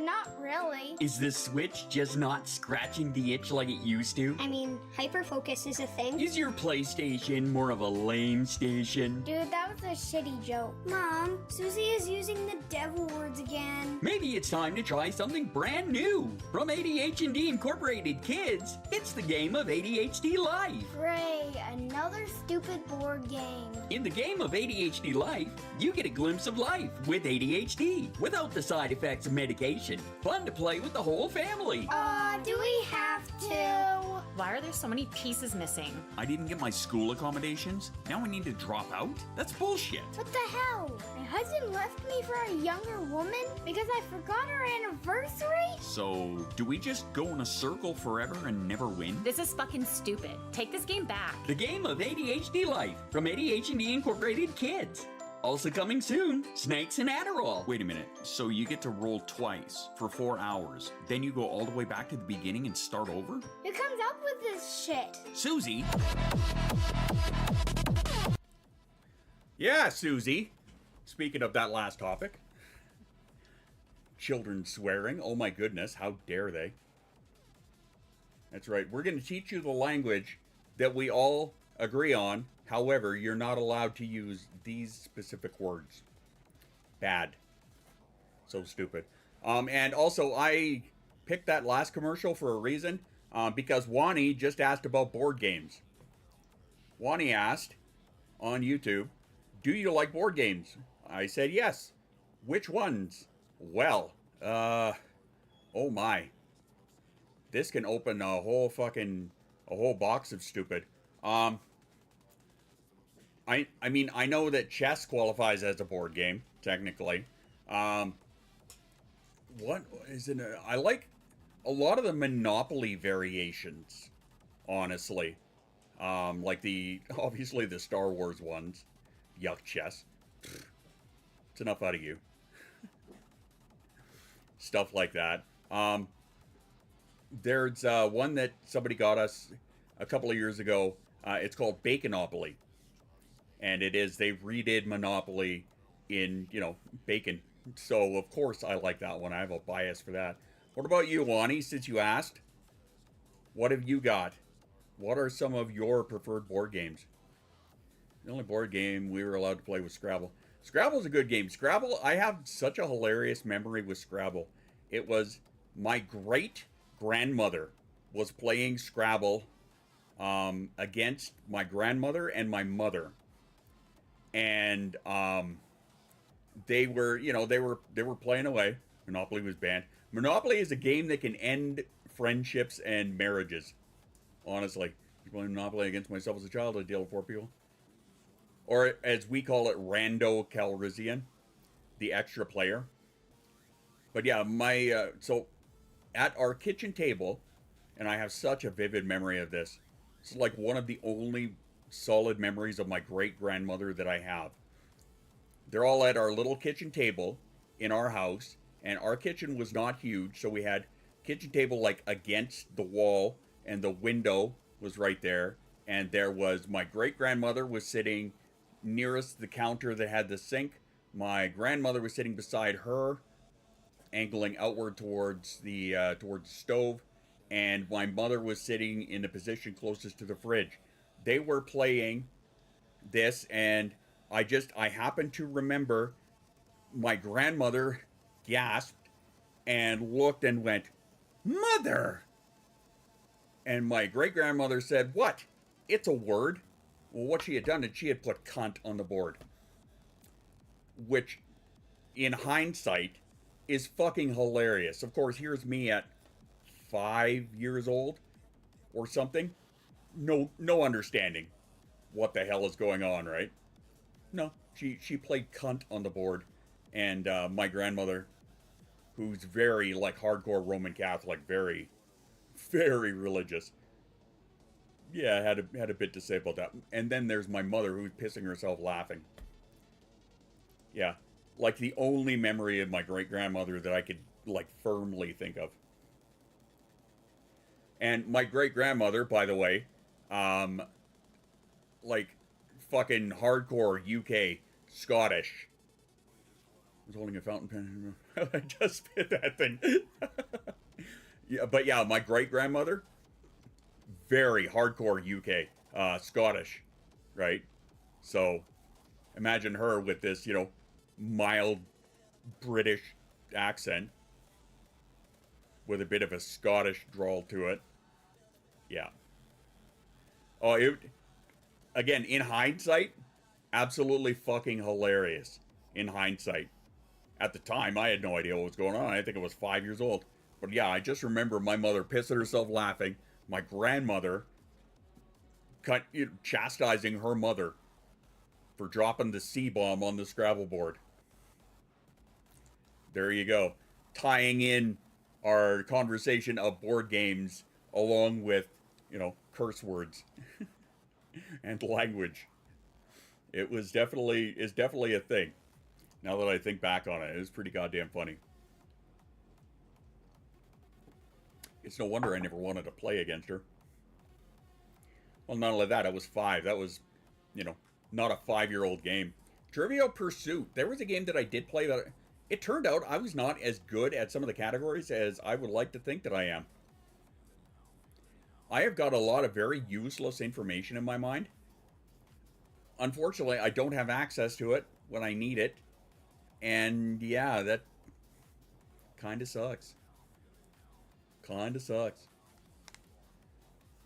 Speaker 11: Not really.
Speaker 10: Is the Switch just not scratching the itch like it used to?
Speaker 11: I mean, hyperfocus is a thing.
Speaker 10: Is your PlayStation more of a lame station?
Speaker 11: Dude, that was a shitty joke. Mom, Susie is using the devil words again.
Speaker 10: Maybe it's time to try something brand new. From ADHD Incorporated Kids, it's the game of ADHD Life.
Speaker 11: Great, another stupid board game.
Speaker 10: In the game of ADHD Life, you get a glimpse of life with ADHD without the side effects of medication. Fun to play with the whole family.
Speaker 11: Do we have to?
Speaker 12: Why are there so many pieces missing?
Speaker 8: I didn't get my school accommodations. Now I need to drop out? That's bullshit.
Speaker 11: What the hell? My husband left me for a younger woman because I forgot our anniversary?
Speaker 8: So, do we just go in a circle forever and never win?
Speaker 12: This is fucking stupid. Take this game back.
Speaker 10: The game of ADHD Life from ADHD Incorporated Kids. Also coming soon, Snakes and Adderall.
Speaker 8: Wait a minute. So you get to roll twice for 4 hours. Then you go all the way back to the beginning and start over?
Speaker 11: Who comes up with this shit?
Speaker 8: Susie!
Speaker 5: Yeah, Susie. Speaking of that last topic. Children swearing. Oh my goodness, how dare they? That's right. We're going to teach you the language that we all agree on. However, you're not allowed to use these specific words. Bad. So stupid. And also, I picked that last commercial for a reason. Because Wani just asked about board games. Wani asked on YouTube, do you like board games? I said yes. Which ones? Well, oh my. This can open a whole box of stupid. I mean, I know that chess qualifies as a board game, technically. What is it? I like a lot of the Monopoly variations, honestly. Like obviously the Star Wars ones. Yuck, chess. It's enough out of you. Stuff like that. There's one that somebody got us a couple of years ago. It's called Baconopoly. And they redid Monopoly in, bacon. So, of course, I like that one. I have a bias for that. What about you, Wani, since you asked? What have you got? What are some of your preferred board games? The only board game we were allowed to play was Scrabble. Scrabble's a good game. Scrabble, I have such a hilarious memory with Scrabble. It was my great-grandmother was playing Scrabble against my grandmother and my mother. And they were playing away. Monopoly was banned. Monopoly is a game that can end friendships and marriages. Honestly, you playing Monopoly against myself as a child, I deal with 4 people. Or as we call it, Rando Calrissian, the extra player. But yeah, so at our kitchen table, and I have such a vivid memory of this. It's like one of the only solid memories of my great-grandmother that I have. They're all at our little kitchen table in our house, and our kitchen was not huge, so we had kitchen table like against the wall, and the window was right there, and there was my great-grandmother was sitting nearest the counter that had the sink. My grandmother was sitting beside her, angling outward towards the stove, and my mother was sitting in the position closest to the fridge. They were playing this, and I happened to remember my grandmother gasped and looked and went, "Mother!" And my great grandmother said, "What? It's a word." Well, what she had done is she had put cunt on the board, which in hindsight is fucking hilarious. Of course, here's me at 5 years old or something. No understanding what the hell is going on, right? No, she played cunt on the board, and my grandmother, who's very like hardcore Roman Catholic, very, very religious, yeah, had a bit to say about that. And then there's my mother, who's pissing herself laughing. Yeah, like the only memory of my great grandmother that I could like firmly think of. And my great grandmother, by the way, like fucking hardcore UK Scottish. I was holding a fountain pen. I just spit that thing. Yeah, but yeah, my great grandmother, very hardcore UK Scottish, right? So imagine her with this, mild British accent with a bit of a Scottish drawl to it. Yeah. Oh, again, in hindsight, absolutely fucking hilarious. In hindsight. At the time, I had no idea what was going on. I think I was 5 years old. But yeah, I just remember my mother pissing herself laughing. My grandmother chastising her mother for dropping the C-bomb on the Scrabble board. There you go. Tying in our conversation of board games along with, curse words and language. Is definitely a thing. Now that I think back on it, it was pretty goddamn funny. It's no wonder I never wanted to play against her. Well, not only that, I was 5. That was, not a 5-year-old game. Trivial Pursuit. There was a game that I did play that it turned out I was not as good at some of the categories as I would like to think that I am. I have got a lot of very useless information in my mind. Unfortunately, I don't have access to it when I need it. And yeah, that kind of sucks. How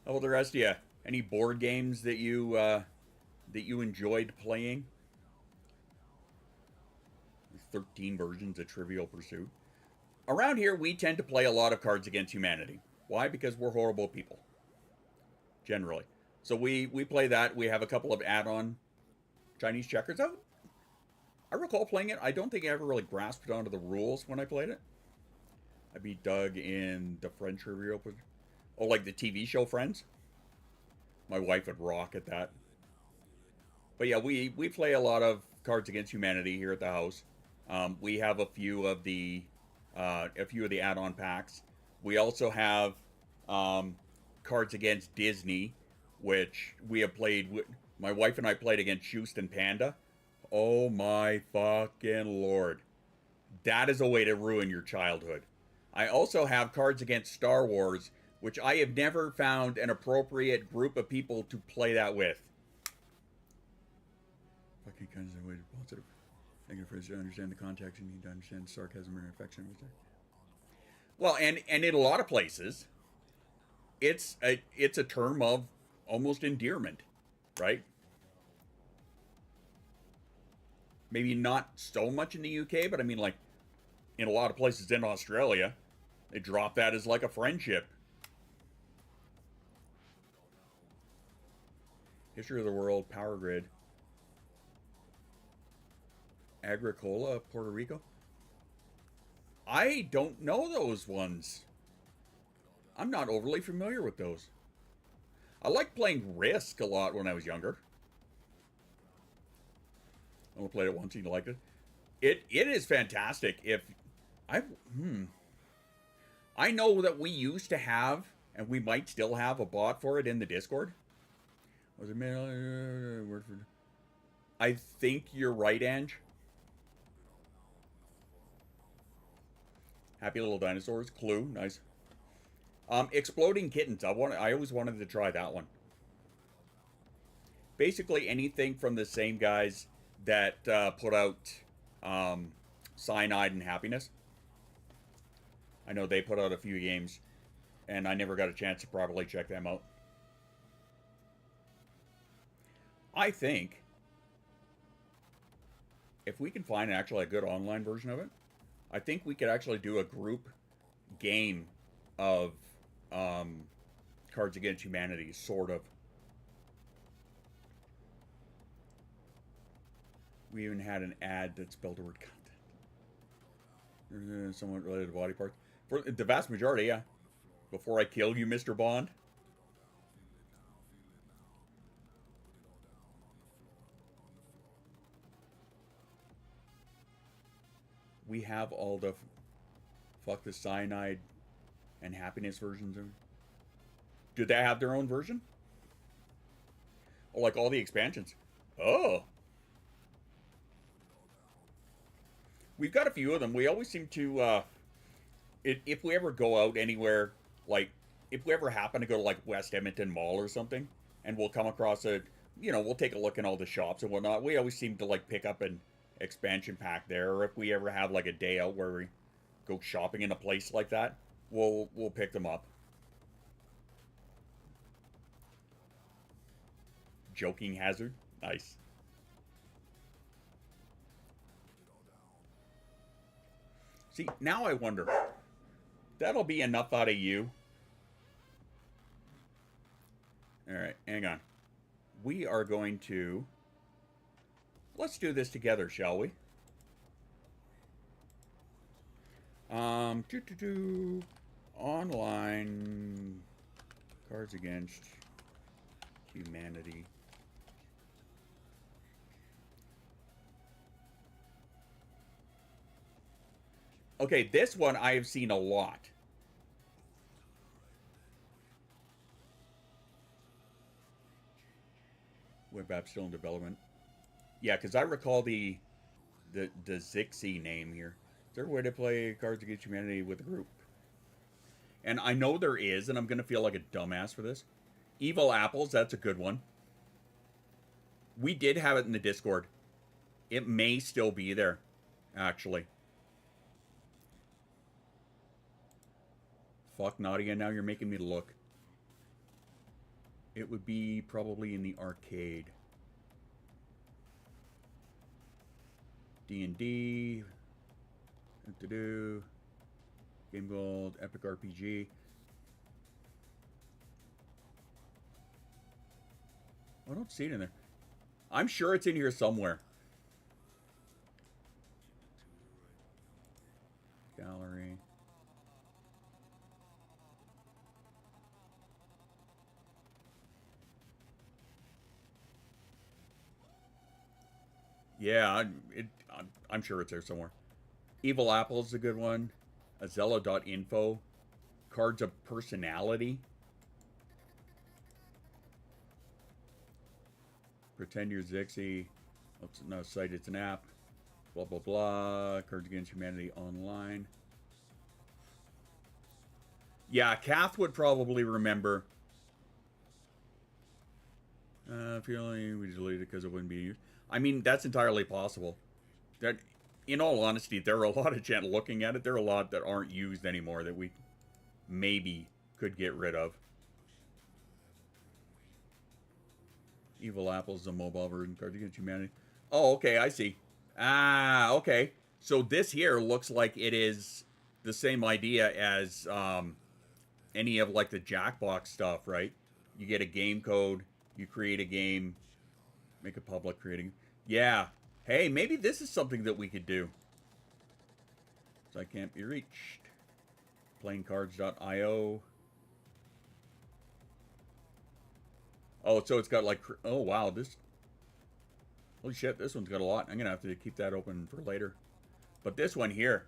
Speaker 5: about the rest of you? Any board games that you enjoyed playing? 13 versions of Trivial Pursuit. Around here, we tend to play a lot of Cards Against Humanity. Why? Because we're horrible people. Generally. So we play that. We have a couple of add-on Chinese checkers. I recall playing it. I don't think I ever really grasped onto the rules when I played it. I beat Doug in the French Trivial Pursuit. Oh, like the TV show Friends? My wife would rock at that. But yeah, we play a lot of Cards Against Humanity here at the house. We have a few of the add-on packs. We also have Cards Against Disney, which we have played. My wife and I played against Houston Panda. Oh my fucking lord. That is a way to ruin your childhood. I also have Cards Against Star Wars, which I have never found an appropriate group of people to play that with. Fucking kinds of way to positive. Negative phrase to understand the context, you need to understand sarcasm or affection. Well, and in a lot of places, it's a term of almost endearment, right? Maybe not so much in the UK, but I mean, like, in a lot of places in Australia, they drop that as like a friendship. History of the World, Power Grid. Agricola, Puerto Rico. I don't know those ones. I'm not overly familiar with those. I liked playing Risk a lot when I was younger. I only played it once and you liked it. It is fantastic. I know that we used to have, and we might still have, a bot for it in the Discord. Was it Worford? I think you're right, Ange. Happy Little Dinosaurs. Clue. Nice. Exploding Kittens. I always wanted to try that one. Basically anything from the same guys that put out Cyanide and Happiness. I know they put out a few games, and I never got a chance to properly check them out. I think if we can find actually a good online version of it, I think we could actually do a group game of Cards Against Humanity, sort of. We even had an ad that spelled the word content. Somewhat related to body parts. For the vast majority, yeah. Before I kill you, Mr. Bond. We have all the fuck the Cyanide and Happiness versions of it. Do they have their own version? Oh, like all the expansions. Oh. We've got a few of them. We always seem to, if we ever go out anywhere, like, if we ever happen to go to, like, West Edmonton Mall or something, and we'll come across we'll take a look in all the shops and whatnot, we always seem to, like, pick up an expansion pack there, or if we ever have, like, a day out where we go shopping in a place like that, we'll pick them up. Joking Hazard. Nice. See, now I wonder. That'll be enough out of you. Alright, hang on. We are going to... Let's do this together, shall we? Online Cards Against Humanity. Okay, this one I have seen a lot. Web app still in development. Yeah, because I recall the Zixi name here. Is there a way to play Cards Against Humanity with a group? And I know there is, and I'm going to feel like a dumbass for this. Evil Apples, that's a good one. We did have it in the Discord. It may still be there, actually. Fuck, Nadia, now you're making me look. It would be probably in the arcade. D&D. Game Gold, Epic RPG. I don't see it in there. I'm sure it's in here somewhere. Gallery. Yeah, I'm sure it's there somewhere. Evil Apple's a good one. Azella.info. Cards of Personality. Pretend you're Zixi. It's not a site, it's an app. Blah, blah, blah. Cards Against Humanity Online. Yeah, Kath would probably remember. Feeling we deleted it because it wouldn't be used. I mean, that's entirely possible. That, in all honesty, there are a lot of gent looking at it. There are a lot that aren't used anymore that we maybe could get rid of. Evil Apple's a mobile version. Cards Against Humanity. Oh, okay, I see. Ah, okay. So this here looks like it is the same idea as any of like the Jackbox stuff, right? You get a game code, you create a game, make it public, creating. Yeah. Hey, maybe this is something that we could do. So I can't be reached. Playingcards.io. Oh, so it's got like, oh wow, this, holy shit, this one's got a lot. I'm gonna have to keep that open for later. But this one here,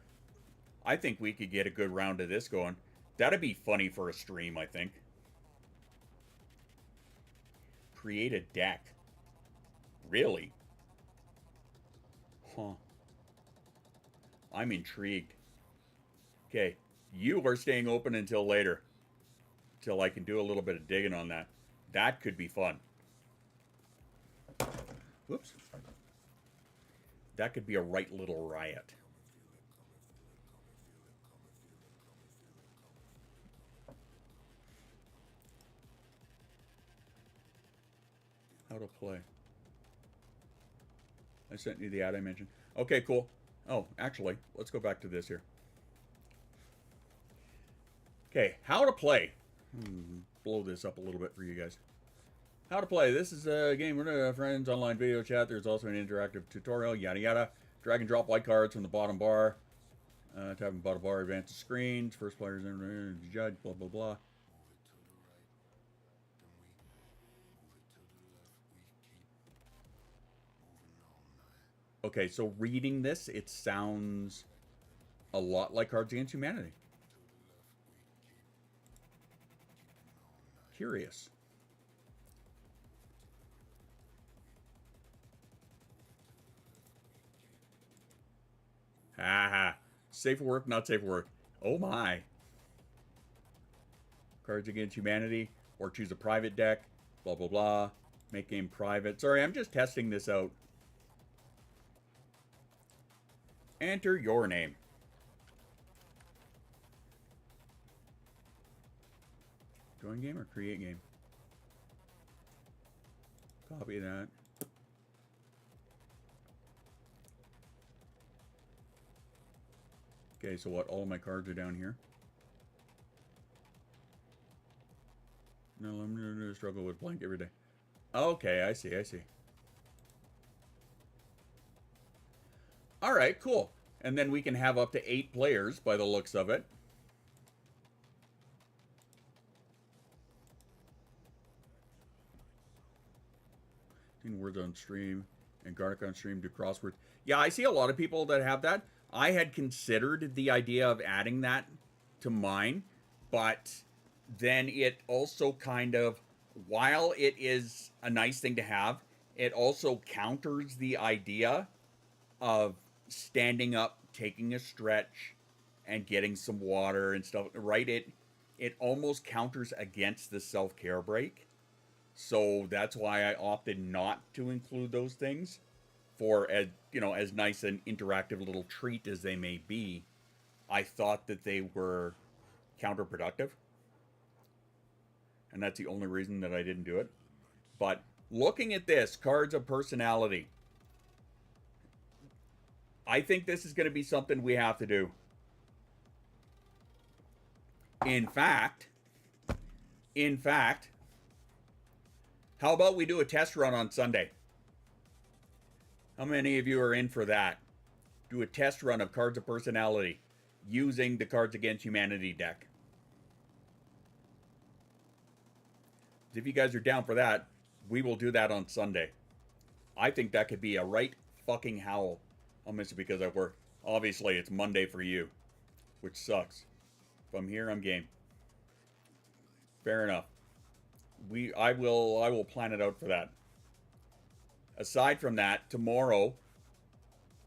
Speaker 5: I think we could get a good round of this going. That'd be funny for a stream, I think. Create a deck. Really? Huh. I'm intrigued. Okay, you are staying open until later. Until I can do a little bit of digging on that. That could be fun. Whoops. That could be a right little riot. How to play. I sent you the ad I mentioned. Okay, cool. Oh, actually, let's go back to this here. Okay, how to play. Blow this up a little bit for you guys. How to play. This is a game with friends, online video chat. There's also an interactive tutorial, yada yada. Drag and drop white cards from the bottom bar. Tapping bottom bar, advance the screens. First player's in, judge, blah, blah, blah. Okay, so reading this, it sounds a lot like Cards Against Humanity. Curious. Haha. Safe for work, not safe for work. Oh my. Cards Against Humanity, or choose a private deck, blah, blah, blah. Make game private. Sorry, I'm just testing this out. Enter your name. Join game or create game? Copy that. Okay, so what? All of my cards are down here. No, I'm going to struggle with blank every day. Okay, I see, I see. All right, cool. And then we can have up to 8 players by the looks of it. Words on stream and Garlic on stream do crosswords. Yeah, I see a lot of people that have that. I had considered the idea of adding that to mine, but then it also kind of, while it is a nice thing to have, it also counters the idea of standing up, taking a stretch, and getting some water and stuff, right? It almost counters against the self-care break. So that's why I opted not to include those things, for as, you know, as nice an interactive little treat as they may be. I thought that they were counterproductive. And that's the only reason that I didn't do it. But looking at this, cards of personality, I think this is going to be something we have to do. In fact, how about we do a test run on Sunday? How many of you are in for that? Do a test run of Cards of Personality using the Cards Against Humanity deck. If you guys are down for that, we will do that on Sunday. I think that could be a right fucking howl. I'll miss it because I work. Obviously, it's Monday for you, which sucks. If I'm here, I'm game. Fair enough. I will plan it out for that. Aside from that, tomorrow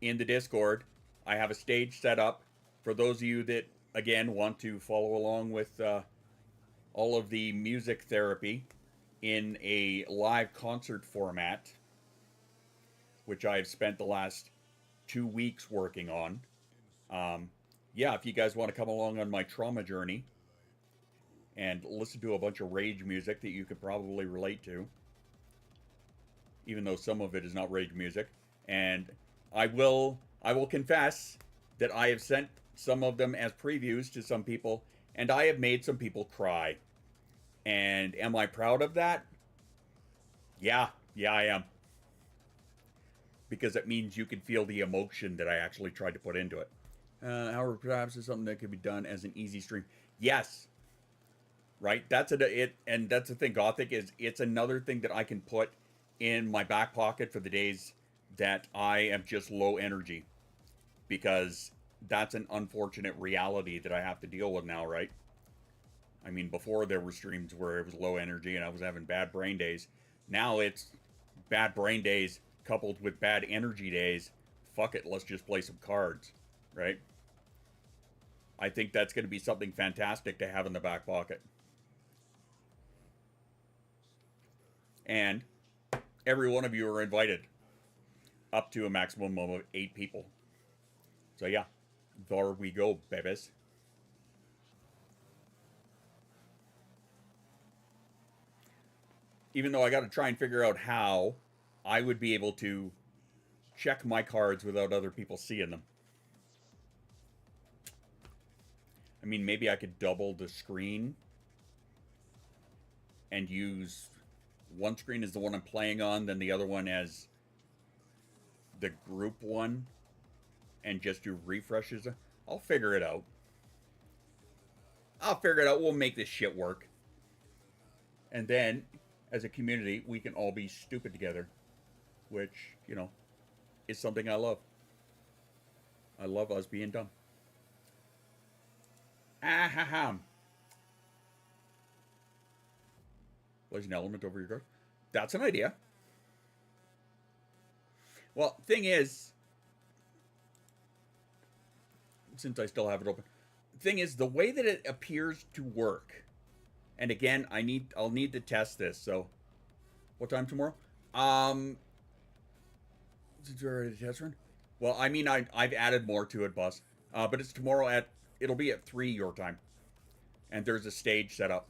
Speaker 5: in the Discord, I have a stage set up for those of you that, again, want to follow along with all of the music therapy in a live concert format, which I've spent the last 2 weeks working on. Yeah, if you guys want to come along on my trauma journey and listen to a bunch of rage music that you could probably relate to, even though some of it is not rage music. And I will confess that I have sent some of them as previews to some people, and I have made some people cry. And am I proud of that? Yeah, I am. Because it means you can feel the emotion that I actually tried to put into it. However, perhaps it's something that could be done as an easy stream. Yes. Right? And that's the thing, Gothic, is it's another thing that I can put in my back pocket for the days that I am just low energy. Because that's an unfortunate reality that I have to deal with now, right? I mean, before there were streams where it was low energy and I was having bad brain days. Now it's bad brain days coupled with bad energy days. Fuck it, let's just play some cards, right? I think that's going to be something fantastic to have in the back pocket. And every one of you are invited, up to a maximum of 8 people. So yeah, there we go, babies. Even though I got to try and figure out how I would be able to check my cards without other people seeing them. I mean, maybe I could double the screen and use one screen as the one I'm playing on, then the other one as the group one, and just do refreshes. I'll figure it out. We'll make this shit work. And then, as a community, we can all be stupid together. Which, you know, is something I love. I love us being dumb. Place an element over your card. That's an idea. Well, thing is, since I still have it open, thing is, the way that it appears to work, and again, I'll need to test this. So, what time tomorrow? Is it already a test run? Well, I mean, I've added more to it, boss. But it's tomorrow it'll be at 3 your time, and there's a stage set up.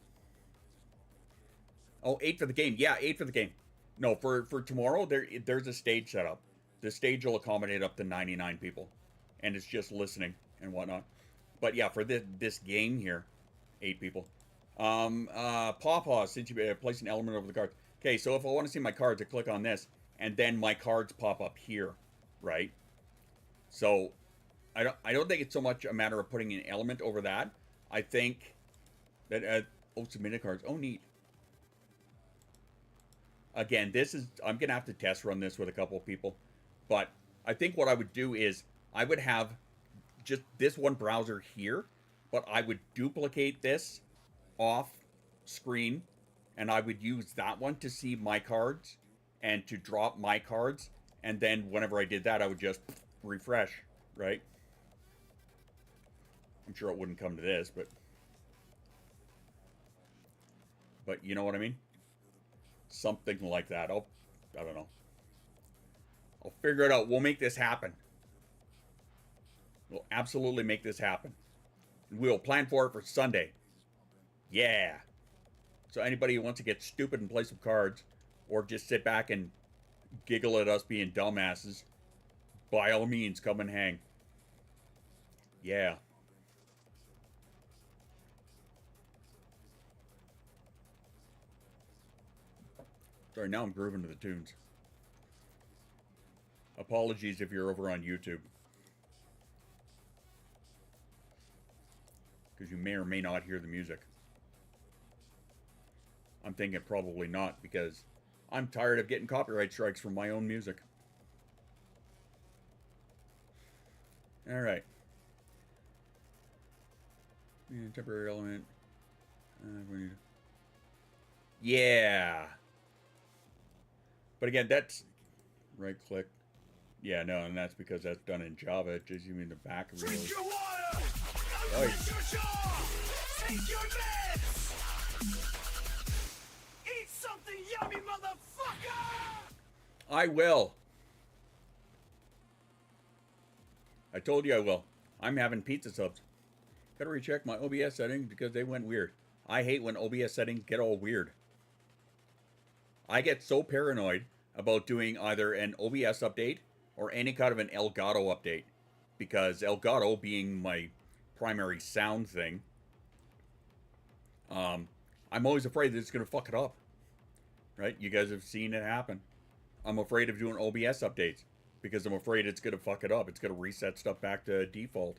Speaker 5: Oh, 8 for the game. Yeah, 8 for the game. No, for tomorrow, there's a stage set up. The stage will accommodate up to 99 people, and it's just listening and whatnot. But yeah, for this game here, 8 people. Pawpaw, since you place an element over the cards. Okay, so if I want to see my cards, I click on this, and then my cards pop up here, right? So I don't think it's so much a matter of putting an element over that. I think that submitted cards. Oh, neat. Again, I'm gonna have to test run this with a couple of people, but I think what I would do is I would have just this one browser here, but I would duplicate this off screen, and I would use that one to see my cards and to drop my cards, and then whenever I did that, I would just refresh, right? I'm sure it wouldn't come to this, but you know what I mean? Something like that. I don't know. I'll figure it out. We'll make this happen. We'll absolutely make this happen. We'll plan for it for Sunday. Yeah. So anybody who wants to get stupid and play some cards, or just sit back and giggle at us being dumbasses, by all means, come and hang. Yeah. Sorry, now I'm grooving to the tunes. Apologies if you're over on YouTube, because you may or may not hear the music. I'm thinking probably not, because I'm tired of getting copyright strikes from my own music. Alright. Yeah, temporary element. Yeah. But again, that's right click. Yeah, no, and that's because that's done in Java. It just you mean the back of
Speaker 7: Drink your water!
Speaker 5: Oh,
Speaker 7: Drink your jaw! Take your meds! Eat something yummy, motherfucker!
Speaker 5: I will. I told you I will. I'm having pizza subs. Gotta recheck my OBS settings because they went weird. I hate when OBS settings get all weird. I get so paranoid about doing either an OBS update or any kind of an Elgato update, because Elgato being my primary sound thing, I'm always afraid that it's going to fuck it up, right? You guys have seen it happen. I'm afraid of doing OBS updates because I'm afraid it's going to fuck it up. It's going to reset stuff back to default,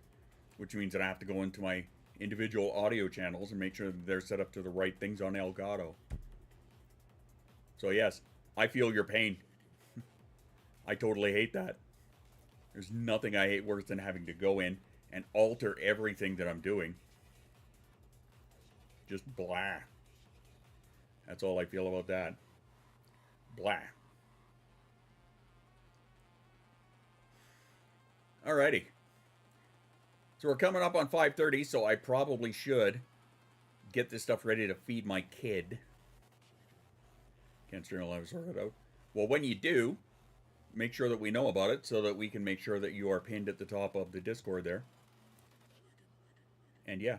Speaker 5: which means that I have to go into my individual audio channels and make sure that they're set up to the right things on Elgato. So yes, I feel your pain. I totally hate that. There's nothing I hate worse than having to go in and alter everything that I'm doing. Just blah. That's all I feel about that. Blah. Alrighty. So we're coming up on 5:30, so I probably should get this stuff ready to feed my kid. Can't string a live sort it out. Well, when you do, make sure that we know about it so that we can make sure that you are pinned at the top of the Discord there. And yeah.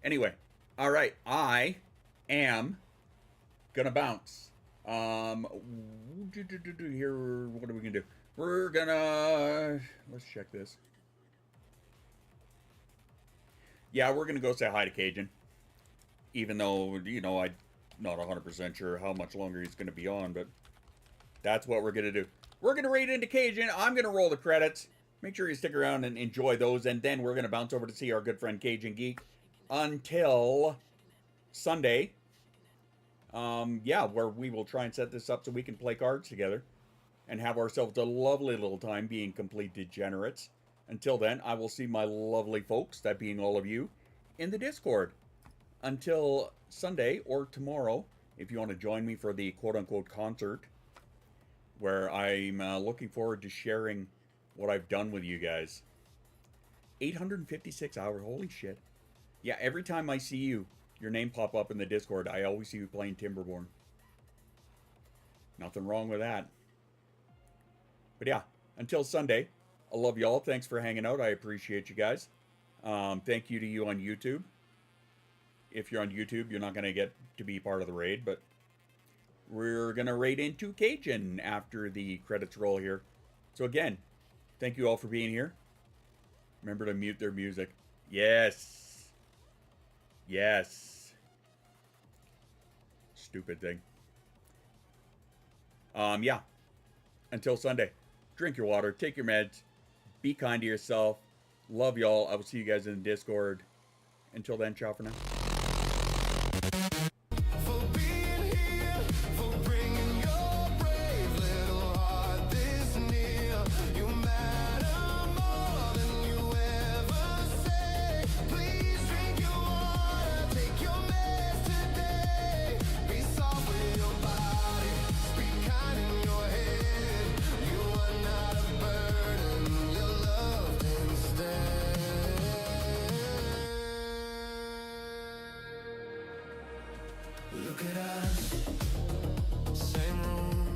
Speaker 5: Anyway, all right, I am gonna bounce. Here, what are we gonna do? We're gonna, let's check this. Yeah, we're gonna go say hi to Cajun. Even though, you know, I'm not 100% sure how much longer he's gonna be on, but that's what we're gonna do. We're gonna raid into Cajun. I'm gonna roll the credits. Make sure you stick around and enjoy those, and then we're gonna bounce over to see our good friend Cajun Geek until Sunday. Yeah, where we will try and set this up so we can play cards together and have ourselves a lovely little time being complete degenerates. Until then, I will see my lovely folks, that being all of you, in the Discord. Until Sunday or tomorrow, if you want to join me for the quote-unquote concert, where I'm looking forward to sharing what I've done with you guys. 856 hours, holy shit. Yeah, every time I see you, your name pop up in the Discord, I always see you playing Timberborn. Nothing wrong with that. But yeah, until Sunday, I love y'all. Thanks for hanging out. I appreciate you guys. Thank you to you on YouTube. If you're on YouTube, you're not going to get to be part of the raid, but we're going to raid into Cajun after the credits roll here. So again, thank you all for being here. Remember to mute their music. Yes. Yes. Stupid thing. Yeah. Until Sunday, drink your water, take your meds, be kind to yourself. Love y'all. I will see you guys in the Discord. Until then, ciao for now.
Speaker 7: Look at us, same room,